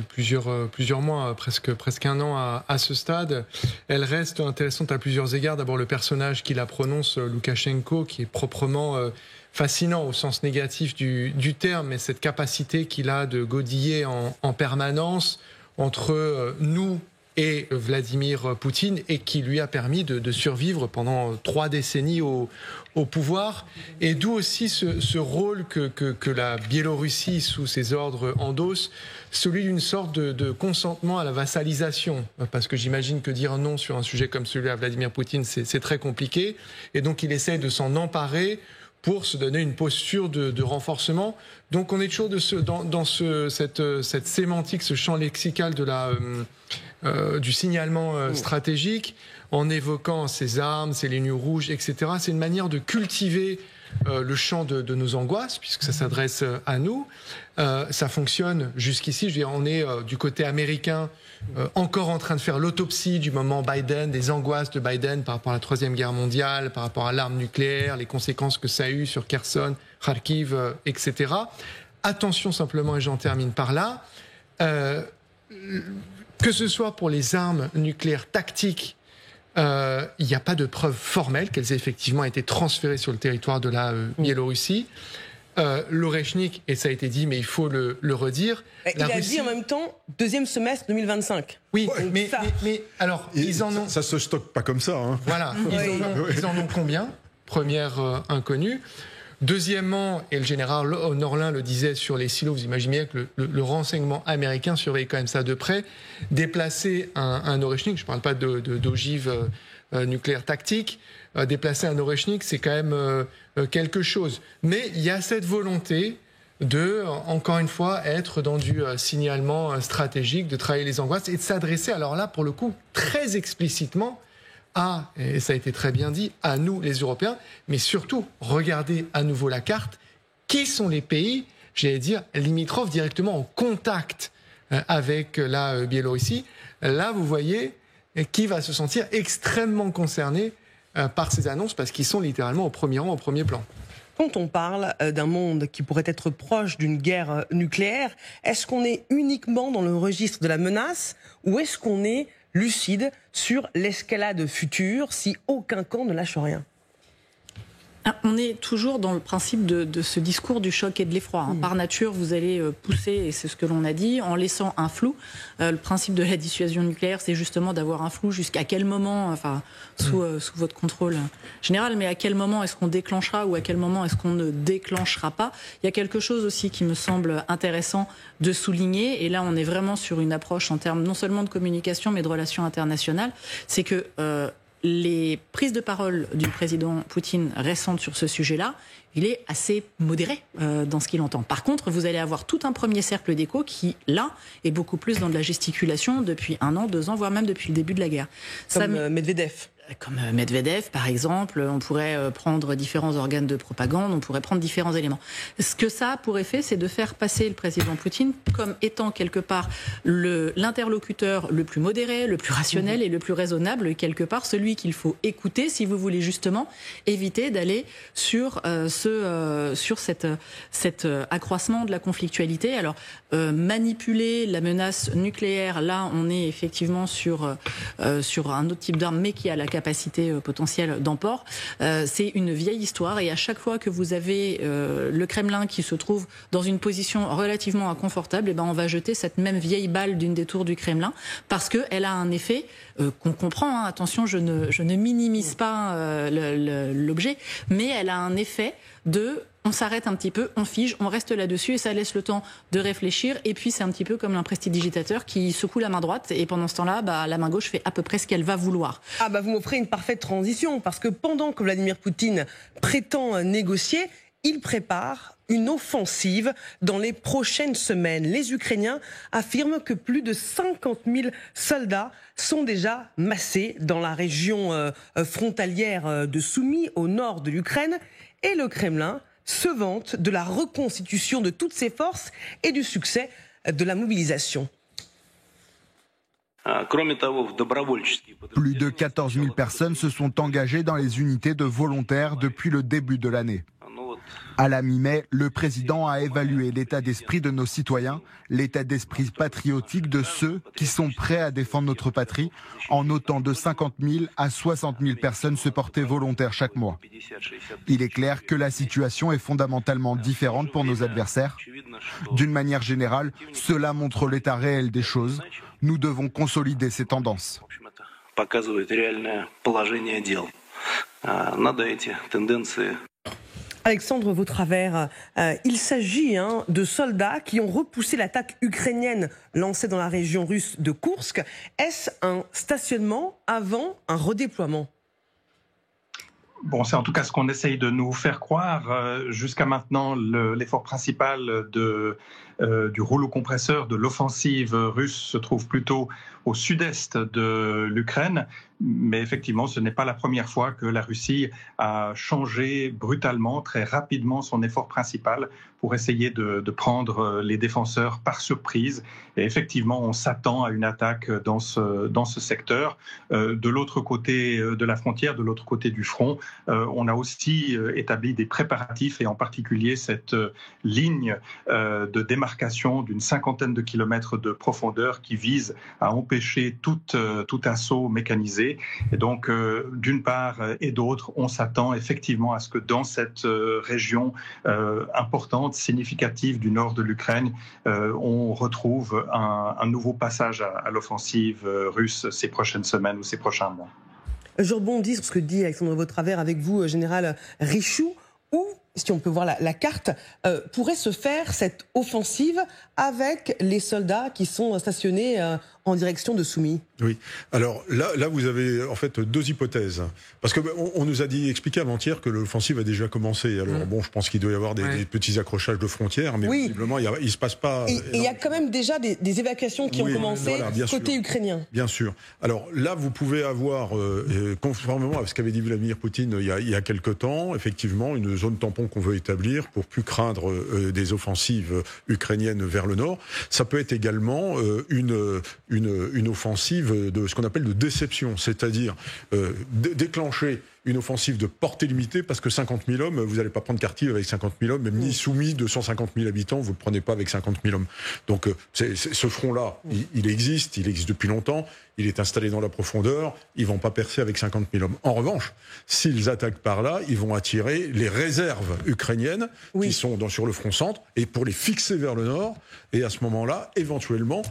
plusieurs mois, presque un an à ce stade. Elle reste intéressante à plusieurs égards. D'abord, le personnage qui la prononce, Loukachenko, qui est proprement fascinant au sens négatif du terme, mais cette capacité qu'il a de godiller en permanence entre nous et Vladimir Poutine, et qui lui a permis de survivre pendant 3 décennies au pouvoir. Et d'où aussi ce rôle que la Biélorussie, sous ses ordres, endosse, celui d'une sorte de consentement à la vassalisation. Parce que j'imagine que dire non sur un sujet comme celui-là à Vladimir Poutine, c'est très compliqué. Et donc il essaie de s'en emparer pour se donner une posture de renforcement. Donc on est toujours dans cette sémantique, ce champ lexical du signalement stratégique, en évoquant ces armes, ces lignes rouges, etc. C'est une manière de cultiver le champ de nos angoisses, puisque ça s'adresse à nous. Ça fonctionne jusqu'ici. Je veux dire, on est du côté américain encore en train de faire l'autopsie du moment Biden, des angoisses de Biden par rapport à la Troisième Guerre mondiale, par rapport à l'arme nucléaire, les conséquences que ça a eu sur Kherson, Kharkiv, etc. Attention simplement, et j'en termine par là, que ce soit pour les armes nucléaires tactiques, il n'y a pas de preuve formelle qu'elles aient effectivement été transférées sur le territoire de la Biélorussie. l'Oreshnik, et ça a été dit, mais il faut le redire. Il a dit en même temps deuxième semestre 2025. Oui, mais alors, ils en ont... Ça se stocke pas comme ça. Hein. Voilà, ils en ont combien ? Première inconnue. Deuxièmement, et le général Norlin le disait sur les silos, vous imaginez bien que le renseignement américain surveille quand même ça de près. Déplacer un Oreshnik, je ne parle pas d'ogive nucléaire tactique, déplacer un Oreshnik, c'est quand même quelque chose. Mais il y a cette volonté de, encore une fois, être dans du signalement stratégique, de travailler les angoisses et de s'adresser, alors là, pour le coup, très explicitement et ça a été très bien dit, à nous les Européens, mais surtout, regardez à nouveau la carte, qui sont les pays, j'allais dire, limitrophes directement en contact avec la Biélorussie. Là, vous voyez qui va se sentir extrêmement concerné par ces annonces, parce qu'ils sont littéralement au premier rang, au premier plan. Quand on parle d'un monde qui pourrait être proche d'une guerre nucléaire, est-ce qu'on est uniquement dans le registre de la menace, ou est-ce qu'on est lucide sur l'escalade future si aucun camp ne lâche rien? On est toujours dans le principe de ce discours du choc et de l'effroi. Par nature, vous allez pousser, et c'est ce que l'on a dit, en laissant un flou. Le principe de la dissuasion nucléaire, c'est justement d'avoir un flou jusqu'à quel moment, enfin, sous votre contrôle général, mais à quel moment est-ce qu'on déclenchera ou à quel moment est-ce qu'on ne déclenchera pas. Il y a quelque chose aussi qui me semble intéressant de souligner, et là on est vraiment sur une approche en termes non seulement de communication, mais de relations internationales, c'est que les prises de parole du président Poutine récentes sur ce sujet-là, il est assez modéré dans ce qu'il entend. Par contre, vous allez avoir tout un premier cercle d'écho qui, là, est beaucoup plus dans de la gesticulation depuis 1 an, 2 ans, voire même depuis le début de la guerre. Comme Medvedev. Comme Medvedev, par exemple, on pourrait prendre différents organes de propagande, on pourrait prendre différents éléments. Ce que ça a pour effet, c'est de faire passer le président Poutine comme étant quelque part l'interlocuteur le plus modéré, le plus rationnel et le plus raisonnable, et quelque part celui qu'il faut écouter si vous voulez justement éviter d'aller sur cet accroissement de la conflictualité. Alors, manipuler la menace nucléaire, là, on est effectivement sur un autre type d'arme, mais qui a la capacité potentielle d'emport. C'est une vieille histoire, et à chaque fois que vous avez le Kremlin qui se trouve dans une position relativement inconfortable, et ben on va jeter cette même vieille balle d'une des tours du Kremlin, parce qu'elle a un effet qu'on comprend, hein, attention, je ne minimise pas l'objet, mais elle a un effet on s'arrête un petit peu, on fige, on reste là-dessus, et ça laisse le temps de réfléchir. Et puis c'est un petit peu comme un prestidigitateur qui secoue la main droite, et pendant ce temps-là, la main gauche fait à peu près ce qu'elle va vouloir. Vous m'offrez une parfaite transition, parce que pendant que Vladimir Poutine prétend négocier, il prépare une offensive dans les prochaines semaines. Les Ukrainiens affirment que plus de 50 000 soldats sont déjà massés dans la région frontalière de Soumy, au nord de l'Ukraine, et le Kremlin se vante de la reconstitution de toutes ses forces et du succès de la mobilisation. Plus de 14 000 personnes se sont engagées dans les unités de volontaires depuis le début de l'année. À la mi-mai, le président a évalué l'état d'esprit de nos citoyens, l'état d'esprit patriotique de ceux qui sont prêts à défendre notre patrie, en notant de 50 000 à 60 000 personnes se porter volontaires chaque mois. Il est clair que la situation est fondamentalement différente pour nos adversaires. D'une manière générale, cela montre l'état réel des choses. Nous devons consolider ces tendances. Alexandre Vautravers, il s'agit de soldats qui ont repoussé l'attaque ukrainienne lancée dans la région russe de Koursk. Est-ce un stationnement avant un redéploiement ? Bon, c'est en tout cas ce qu'on essaye de nous faire croire. Jusqu'à maintenant, l'effort principal du rouleau compresseur de l'offensive russe se trouve plutôt au sud-est de l'Ukraine. Mais effectivement, ce n'est pas la première fois que la Russie a changé brutalement, très rapidement, son effort principal pour essayer de prendre les défenseurs par surprise. Et effectivement, on s'attend à une attaque dans ce secteur. De l'autre côté de la frontière, de l'autre côté du front, on a aussi établi des préparatifs, et en particulier cette ligne de démarcation d'une 50aine de kilomètres de profondeur qui vise à empêcher tout assaut mécanisé. développée. Et donc, d'une part et d'autre, on s'attend effectivement à ce que dans cette région importante, significative du nord de l'Ukraine, on retrouve un nouveau passage à l'offensive russe ces prochaines semaines ou ces prochains mois. Je rebondis sur ce que dit Alexandre Vautravers avec vous, général Richoux. Où, si on peut voir la carte, pourrait se faire cette offensive avec les soldats qui sont stationnés en direction de Soumy? Oui. Alors là, vous avez en fait deux hypothèses. Parce que on nous a expliqué avant-hier que l'offensive a déjà commencé. Alors bon, je pense qu'il doit y avoir des petits accrochages de frontières, mais visiblement, il se passe pas. Et il y a quand même déjà des évacuations qui ont commencé côté ukrainien. Bien sûr. Alors là, vous pouvez avoir, conformément à ce qu'avait dit Vladimir Poutine il y a quelque temps, effectivement, une zone tampon qu'on veut établir pour plus craindre des offensives ukrainiennes vers le nord. Ça peut être également une offensive de ce qu'on appelle de déception, c'est-à-dire déclencher une offensive de portée limitée, parce que 50 000 hommes, vous n'allez pas prendre Kharkiv avec 50 000 hommes, même ni Soumy de 150 000 habitants, vous ne le prenez pas avec 50 000 hommes. Donc ce front-là, il existe depuis longtemps, il est installé dans la profondeur, ils ne vont pas percer avec 50 000 hommes. En revanche, s'ils attaquent par là, ils vont attirer les réserves ukrainiennes qui sont sur le front centre, et pour les fixer vers le nord, et à ce moment-là, éventuellement,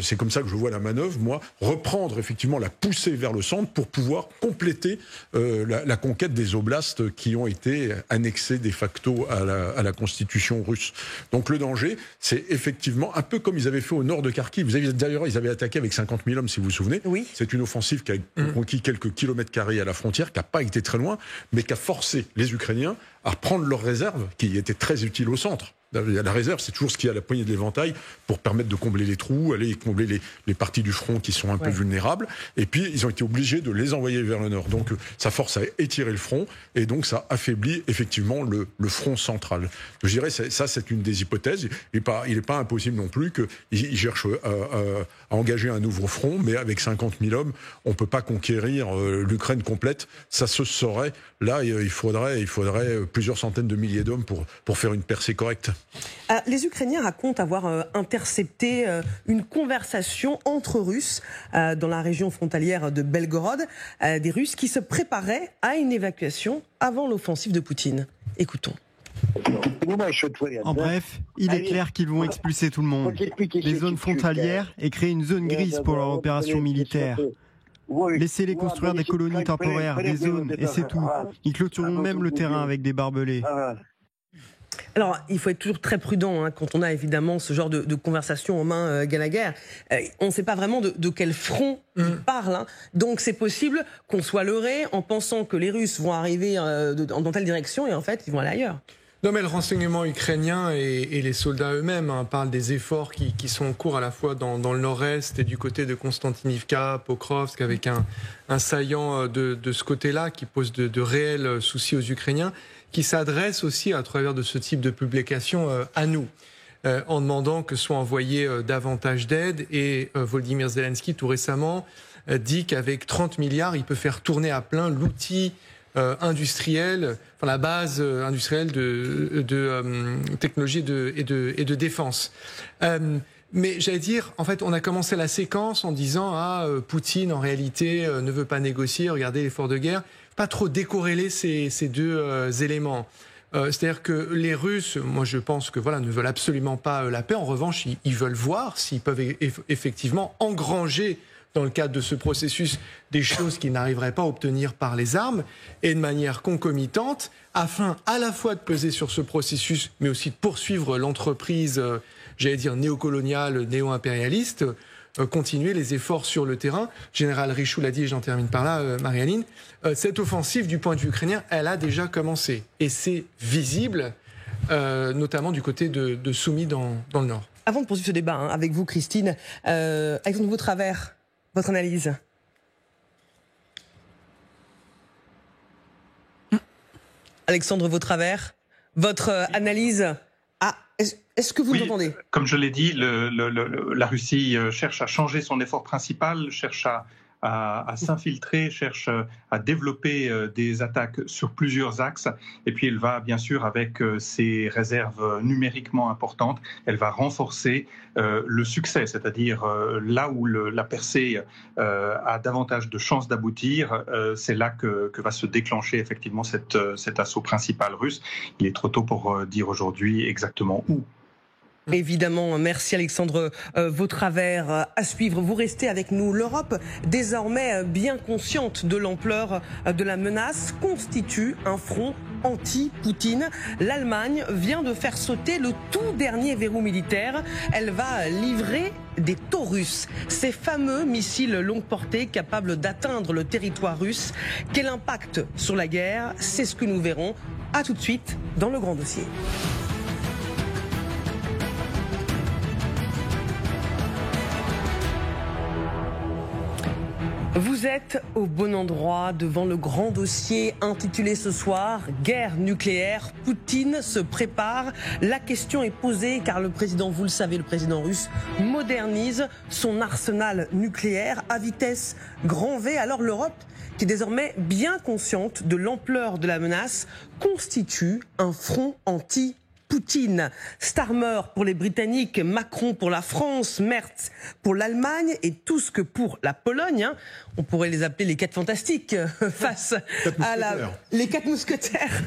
c'est comme ça que je vois la manœuvre, moi, reprendre effectivement la poussée vers le centre pour pouvoir compléter la conquête des oblasts qui ont été annexés de facto à la constitution russe. Donc le danger, c'est effectivement un peu comme ils avaient fait au nord de Kharkiv. D'ailleurs, ils avaient attaqué avec 50 000 hommes, si vous vous souvenez. Oui. C'est une offensive qui a conquis quelques kilomètres carrés à la frontière, qui n'a pas été très loin, mais qui a forcé les Ukrainiens à reprendre leurs réserves, qui étaient très utiles au centre. La réserve, c'est toujours ce qui est à la poignée de l'éventail pour permettre de combler les trous, aller combler les parties du front qui sont un peu vulnérables. Et puis, ils ont été obligés de les envoyer vers le nord. Donc, ça force à étirer le front et donc ça affaiblit effectivement le front central. Je dirais, ça, c'est une des hypothèses. Il n'est pas impossible non plus qu'ils cherchent à engager un nouveau front, mais avec 50 000 hommes, on ne peut pas conquérir l'Ukraine complète. Ça se saurait. Là, il faudrait plusieurs centaines de milliers d'hommes pour faire une percée correcte. Les Ukrainiens racontent avoir intercepté une conversation entre Russes dans la région frontalière de Belgorod, des Russes qui se préparaient à une évacuation avant l'offensive de Poutine. Écoutons. En bref, il est clair qu'ils vont expulser tout le monde, les zones frontalières, et créer une zone grise pour leur opération militaire. Laissez-les construire des colonies temporaires, des zones, et c'est tout. Ils clôtureront même le terrain avec des barbelés. Alors, il faut être toujours très prudent quand on a évidemment ce genre de conversation en main Gallagher. On ne sait pas vraiment de quel front il parle. Donc, c'est possible qu'on soit leurré en pensant que les Russes vont arriver dans telle direction et en fait, ils vont aller ailleurs. Non, mais le renseignement ukrainien et les soldats eux-mêmes parlent des efforts qui sont en cours à la fois dans le nord-est et du côté de Konstantinivka, Pokrovsk, avec un saillant de ce côté-là qui pose de réels soucis aux Ukrainiens, qui s'adresse aussi à travers de ce type de publication à nous, en demandant que soit envoyé davantage d'aide. Et Volodymyr Zelensky, tout récemment, dit qu'avec 30 milliards, il peut faire tourner à plein l'outil industriel, enfin la base industrielle de technologie et de défense. Mais j'allais dire, en fait, on a commencé la séquence en disant Poutine, en réalité, ne veut pas négocier, regardez l'effort de guerre. Pas trop décorréler ces deux éléments. C'est-à-dire que les Russes, moi je pense que ne veulent absolument pas la paix. En revanche, ils veulent voir s'ils peuvent effectivement engranger dans le cadre de ce processus des choses qu'ils n'arriveraient pas à obtenir par les armes, et de manière concomitante, afin à la fois de peser sur ce processus, mais aussi de poursuivre l'entreprise, j'allais dire néocoloniale, néo-impérialiste, continuer les efforts sur le terrain. Général Richoux l'a dit, et j'en termine par là, Marie-Aline, cette offensive du point de vue ukrainien, elle a déjà commencé. Et c'est visible, notamment du côté de Soumy dans le nord. Avant de poursuivre ce débat avec vous, Christine, Alexandre Vautravers, votre analyse. Alexandre Vautravers, votre analyse. Est-ce que vous entendez ? Comme je l'ai dit, la Russie cherche à changer son effort principal, cherche à à s'infiltrer, cherche à développer des attaques sur plusieurs axes. Et puis elle va bien sûr, avec ses réserves numériquement importantes, elle va renforcer le succès, c'est-à-dire là où la percée a davantage de chances d'aboutir, c'est là que va se déclencher effectivement cet assaut principal russe. Il est trop tôt pour dire aujourd'hui exactement où. Évidemment, merci Alexandre Vautravers. À suivre, vous restez avec nous. L'Europe, désormais bien consciente de l'ampleur de la menace, constitue un front anti-Poutine. L'Allemagne vient de faire sauter le tout dernier verrou militaire. Elle va livrer des Taurus, ces fameux missiles longue portée capables d'atteindre le territoire russe. Quel impact sur la guerre? C'est ce que nous verrons. À tout de suite dans le grand dossier. Vous êtes au bon endroit devant le grand dossier intitulé ce soir « Guerre nucléaire, Poutine se prépare ». La question est posée car le président, vous le savez, le président russe modernise son arsenal nucléaire à vitesse grand V. Alors l'Europe, qui est désormais bien consciente de l'ampleur de la menace, constitue un front anti-Poutine. Starmer pour les Britanniques, Macron pour la France, Merz pour l'Allemagne et Tusk pour la Pologne. On pourrait les appeler les quatre fantastiques face à les quatre mousquetaires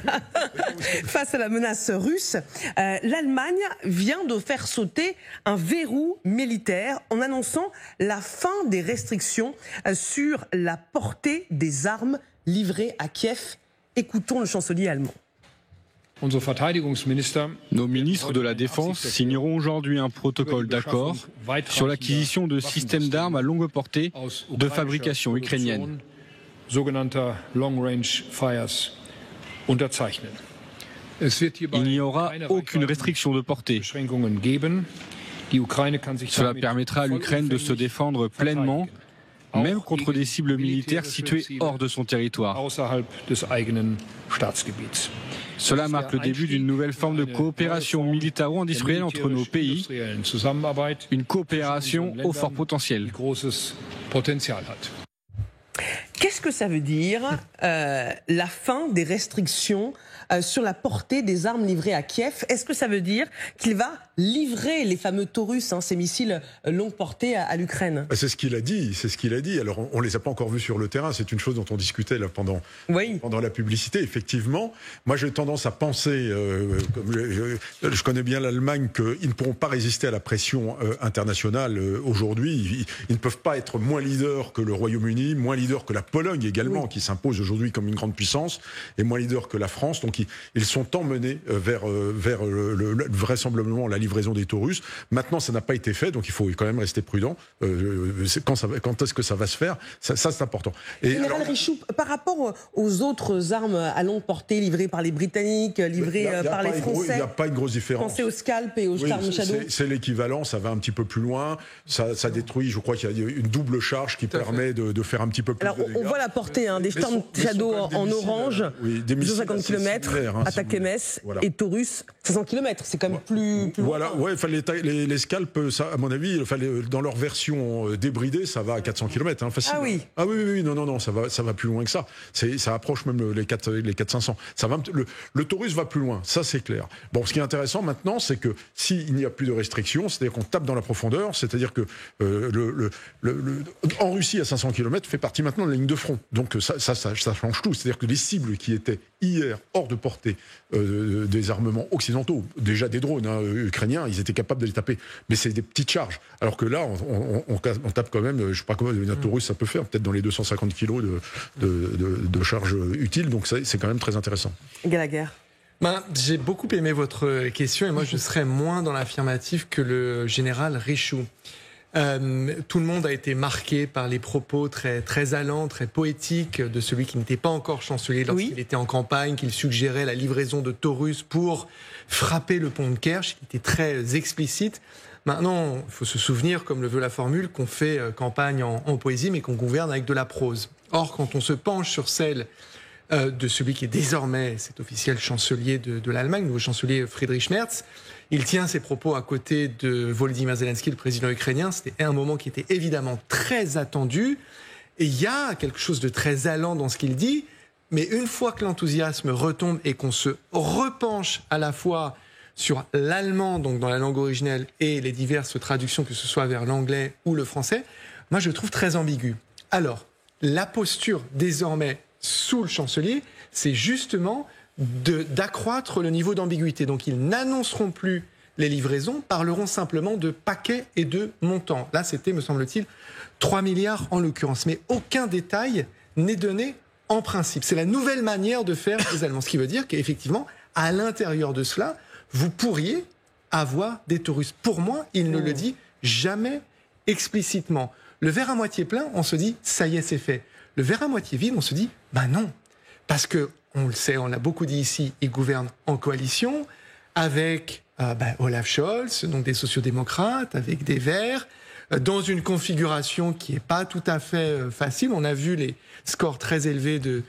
face à la menace russe. L'Allemagne vient de faire sauter un verrou militaire en annonçant la fin des restrictions sur la portée des armes livrées à Kiev. Écoutons le chancelier allemand. Nos ministres de la Défense signeront aujourd'hui un protocole d'accord sur l'acquisition de systèmes d'armes à longue portée de fabrication ukrainienne. Il n'y aura aucune restriction de portée. Cela permettra à l'Ukraine de se défendre pleinement, même contre des cibles militaires situées hors de son territoire. Cela marque le début d'une nouvelle forme de coopération militaro-industrielle entre nos pays, une coopération au fort potentiel. Qu'est-ce que ça veut dire, la fin des restrictions sur la portée des armes livrées à Kiev? Est-ce que ça veut dire qu'il va livrer les fameux Taurus, ces missiles longue portée à l'Ukraine? C'est ce qu'il a dit, Alors on les a pas encore vus sur le terrain, c'est une chose dont on discutait là pendant la publicité. Effectivement, moi j'ai tendance à penser, comme je connais bien l'Allemagne, qu'ils ne pourront pas résister à la pression internationale aujourd'hui. Ils ne peuvent pas être moins leaders que le Royaume-Uni, moins leaders que la Pologne également, qui s'impose aujourd'hui comme une grande puissance, et moins leaders que la France. Donc ils sont emmenés vers vraisemblablement la livraison des Taurus. Maintenant, ça n'a pas été fait, donc il faut quand même rester prudent. Quand est-ce que ça va se faire? Ça c'est important. Général Richoux, par rapport aux autres armes à longue portée livrées par les Britanniques, livrées par les Français, il n'y a pas une grosse différence. Pensez au Scalp et au Storm Shadow. C'est l'équivalent, ça va un petit peu plus loin. Ça détruit, je crois qu'il y a une double charge qui permet de faire un petit peu plus de dégâts. On voit la portée des Storm Shadow en orange, 250 km, attaque MS, et Taurus, 500 km. C'est quand même plus voilà, les Scalp, ça, à mon avis, dans leur version débridée, ça va à 400 km, facile. Ah oui. Ah oui, non, ça va plus loin que ça. Ça approche même les 400-500. Le Taurus va plus loin, ça c'est clair. Bon, ce qui est intéressant maintenant, c'est que s'il n'y a plus de restrictions, c'est-à-dire qu'on tape dans la profondeur, c'est-à-dire que en Russie, à 500 km, fait partie maintenant de la ligne de front. Donc ça change tout. C'est-à-dire que les cibles qui étaient hier hors de portée des armements occidentaux, déjà des drones ukrainiens, ils étaient capables de les taper. Mais c'est des petites charges. Alors que là, on tape quand même, je sais pas comment une Taurus ça peut faire, peut-être dans les 250 kilos de charge utile. Donc c'est quand même très intéressant. Gallagher. J'ai beaucoup aimé votre question et moi je serais moins dans l'affirmatif que le général Richoux. Tout le monde a été marqué par les propos très allants, très poétiques de celui qui n'était pas encore chancelier lorsqu'il était en campagne, qu'il suggérait la livraison de Taurus pour frapper le pont de Kerch, qui était très explicite. Maintenant, il faut se souvenir, comme le veut la formule, qu'on fait campagne en poésie, mais qu'on gouverne avec de la prose. Or, quand on se penche sur celle de celui qui est désormais cet officiel chancelier de l'Allemagne, le nouveau chancelier Friedrich Merz, il tient ses propos à côté de Volodymyr Zelensky, le président ukrainien. C'était un moment qui était évidemment très attendu. Et il y a quelque chose de très allant dans ce qu'il dit, mais une fois que l'enthousiasme retombe et qu'on se repenche à la fois sur l'allemand, donc dans la langue originelle, et les diverses traductions, que ce soit vers l'anglais ou le français, moi je le trouve très ambigu. Alors, la posture désormais sous le chancelier, c'est justement d'accroître le niveau d'ambiguïté. Donc ils n'annonceront plus les livraisons, parleront simplement de paquets et de montants. Là, c'était, me semble-t-il, 3 milliards en l'occurrence. Mais aucun détail n'est donné en principe. C'est la nouvelle manière de faire les Allemands. Ce qui veut dire qu'effectivement, à l'intérieur de cela, vous pourriez avoir des Taurus. Pour moi, il ne le dit jamais explicitement. Le verre à moitié plein, on se dit, ça y est, c'est fait. Le verre à moitié vide, on se dit, non. Parce que, on le sait, on l'a beaucoup dit ici, ils gouvernent en coalition avec Olaf Scholz, donc des sociodémocrates, avec des Verts, dans une configuration qui n'est pas tout à fait facile. On a vu les scores très élevés de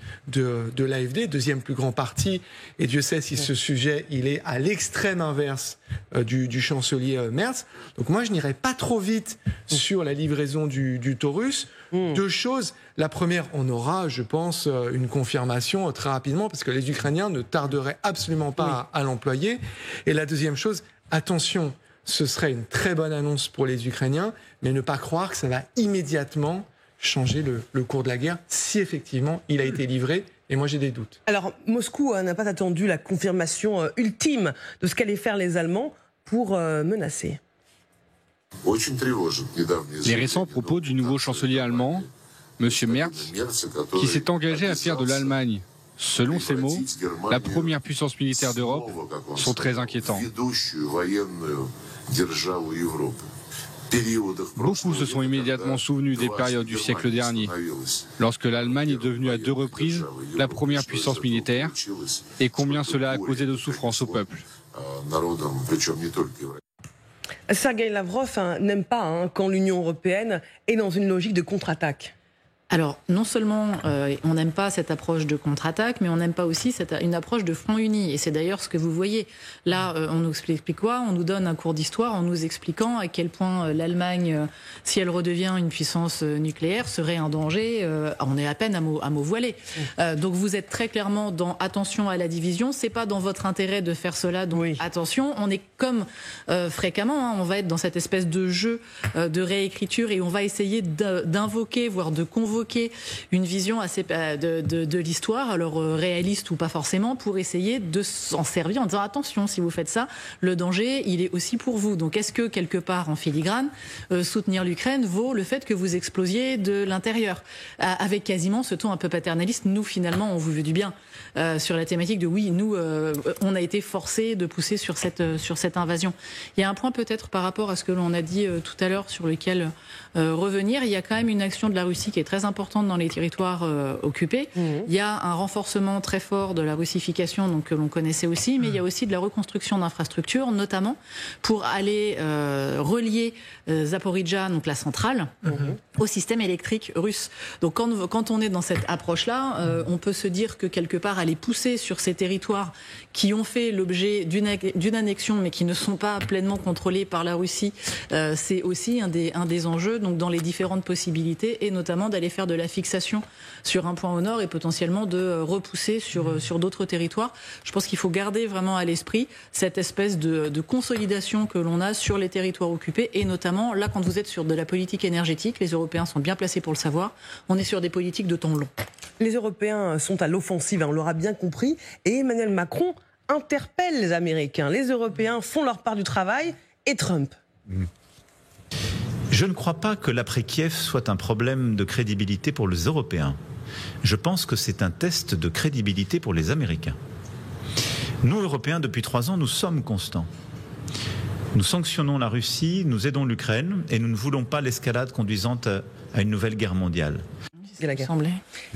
l'AfD, deuxième plus grand parti, et Dieu sait si ce sujet, il est à l'extrême inverse du chancelier Merz. Donc moi, je n'irai pas trop vite sur la livraison du Taurus. Deux choses. La première, on aura, je pense, une confirmation très rapidement, parce que les Ukrainiens ne tarderaient absolument pas à l'employer. Et la deuxième chose, attention, ce serait une très bonne annonce pour les Ukrainiens, mais ne pas croire que ça va immédiatement changer le cours de la guerre, si effectivement il a été livré. Et moi, j'ai des doutes. Alors, Moscou n'a pas attendu la confirmation ultime de ce qu'allaient faire les Allemands pour menacer. Les récents propos du nouveau chancelier allemand, M. Merz, qui s'est engagé à faire de l'Allemagne, selon ses mots, la première puissance militaire d'Europe, sont très inquiétants. Beaucoup se sont immédiatement souvenus des périodes du siècle dernier, lorsque l'Allemagne est devenue à 2 reprises la première puissance militaire, et combien cela a causé de souffrance au peuple. Sergueï Lavrov n'aime pas quand l'Union européenne est dans une logique de contre-attaque. Alors, non seulement on n'aime pas cette approche de contre-attaque, mais on n'aime pas aussi une approche de front uni. Et c'est d'ailleurs ce que vous voyez. Là, on nous explique quoi? On nous donne un cours d'histoire en nous expliquant à quel point l'Allemagne, si elle redevient une puissance nucléaire, serait un danger. On est à peine à mot voilé. Donc vous êtes très clairement dans attention à la division. C'est pas dans votre intérêt de faire cela. Donc attention, on est comme fréquemment, on va être dans cette espèce de jeu de réécriture et on va essayer d'invoquer, voire de convoquer une vision assez de l'histoire, alors réaliste ou pas forcément, pour essayer de s'en servir en disant attention, si vous faites ça, le danger, il est aussi pour vous. Donc est-ce que quelque part en filigrane, soutenir l'Ukraine vaut le fait que vous explosiez de l'intérieur, avec quasiment ce ton un peu paternaliste? Nous finalement, on vous veut du bien sur la thématique de oui, nous on a été forcés de pousser sur cette invasion. Il y a un point peut-être par rapport à ce que l'on a dit tout à l'heure sur lequel revenir. Il y a quand même une action de la Russie qui est très importante dans les territoires occupés. Il y a un renforcement très fort de la russification, donc que l'on connaissait aussi, mais il y a aussi de la reconstruction d'infrastructures, notamment pour aller relier Zaporijjia, donc la centrale, au système électrique russe. Donc quand on est dans cette approche-là, on peut se dire que quelque part aller pousser sur ces territoires qui ont fait l'objet d'une annexion, mais qui ne sont pas pleinement contrôlés par la Russie, c'est aussi un des enjeux, donc dans les différentes possibilités, et notamment d'aller faire de la fixation sur un point au nord et potentiellement de repousser sur d'autres territoires. Je pense qu'il faut garder vraiment à l'esprit cette espèce de consolidation que l'on a sur les territoires occupés, et notamment là, quand vous êtes sur de la politique énergétique, les Européens sont bien placés pour le savoir, on est sur des politiques de temps long. Les Européens sont à l'offensive, on l'aura bien compris, et Emmanuel Macron interpelle les Américains. Les Européens font leur part du travail, et Trump. Je ne crois pas que l'après-Kiev soit un problème de crédibilité pour les Européens. Je pense que c'est un test de crédibilité pour les Américains. Nous, Européens, depuis 3 ans, nous sommes constants. Nous sanctionnons la Russie, nous aidons l'Ukraine et nous ne voulons pas l'escalade conduisant à une nouvelle guerre mondiale.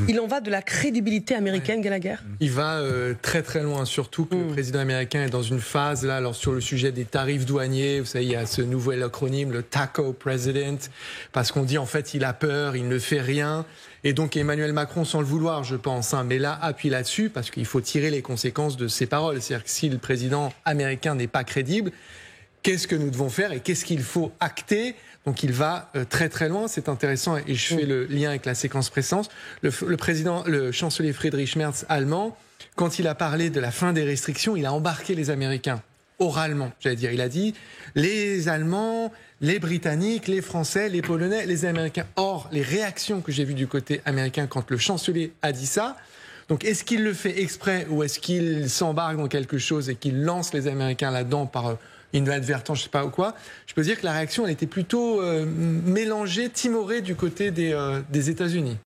Il en va de la crédibilité américaine, Gallagher. Il va très très loin, surtout que le président américain est dans une phase là, alors sur le sujet des tarifs douaniers, vous savez, il y a ce nouvel acronyme, le TACO President, parce qu'on dit en fait il a peur, il ne fait rien. Et donc Emmanuel Macron, sans le vouloir, je pense, mais là, appuie là-dessus, parce qu'il faut tirer les conséquences de ses paroles. C'est-à-dire que si le président américain n'est pas crédible, qu'est-ce que nous devons faire et qu'est-ce qu'il faut acter Donc il va très très loin, c'est intéressant, et je fais le lien avec la séquence précédente. Le chancelier Friedrich Merz allemand, quand il a parlé de la fin des restrictions, il a embarqué les Américains, oralement, j'allais dire. Il a dit les Allemands, les Britanniques, les Français, les Polonais, les Américains. Or, les réactions que j'ai vues du côté américain quand le chancelier a dit ça, donc est-ce qu'il le fait exprès ou est-ce qu'il s'embarque dans quelque chose et qu'il lance les Américains là-dedans par inadvertance, je sais pas ou quoi, je peux dire que la réaction elle était plutôt mélangée, timorée du côté des États-Unis.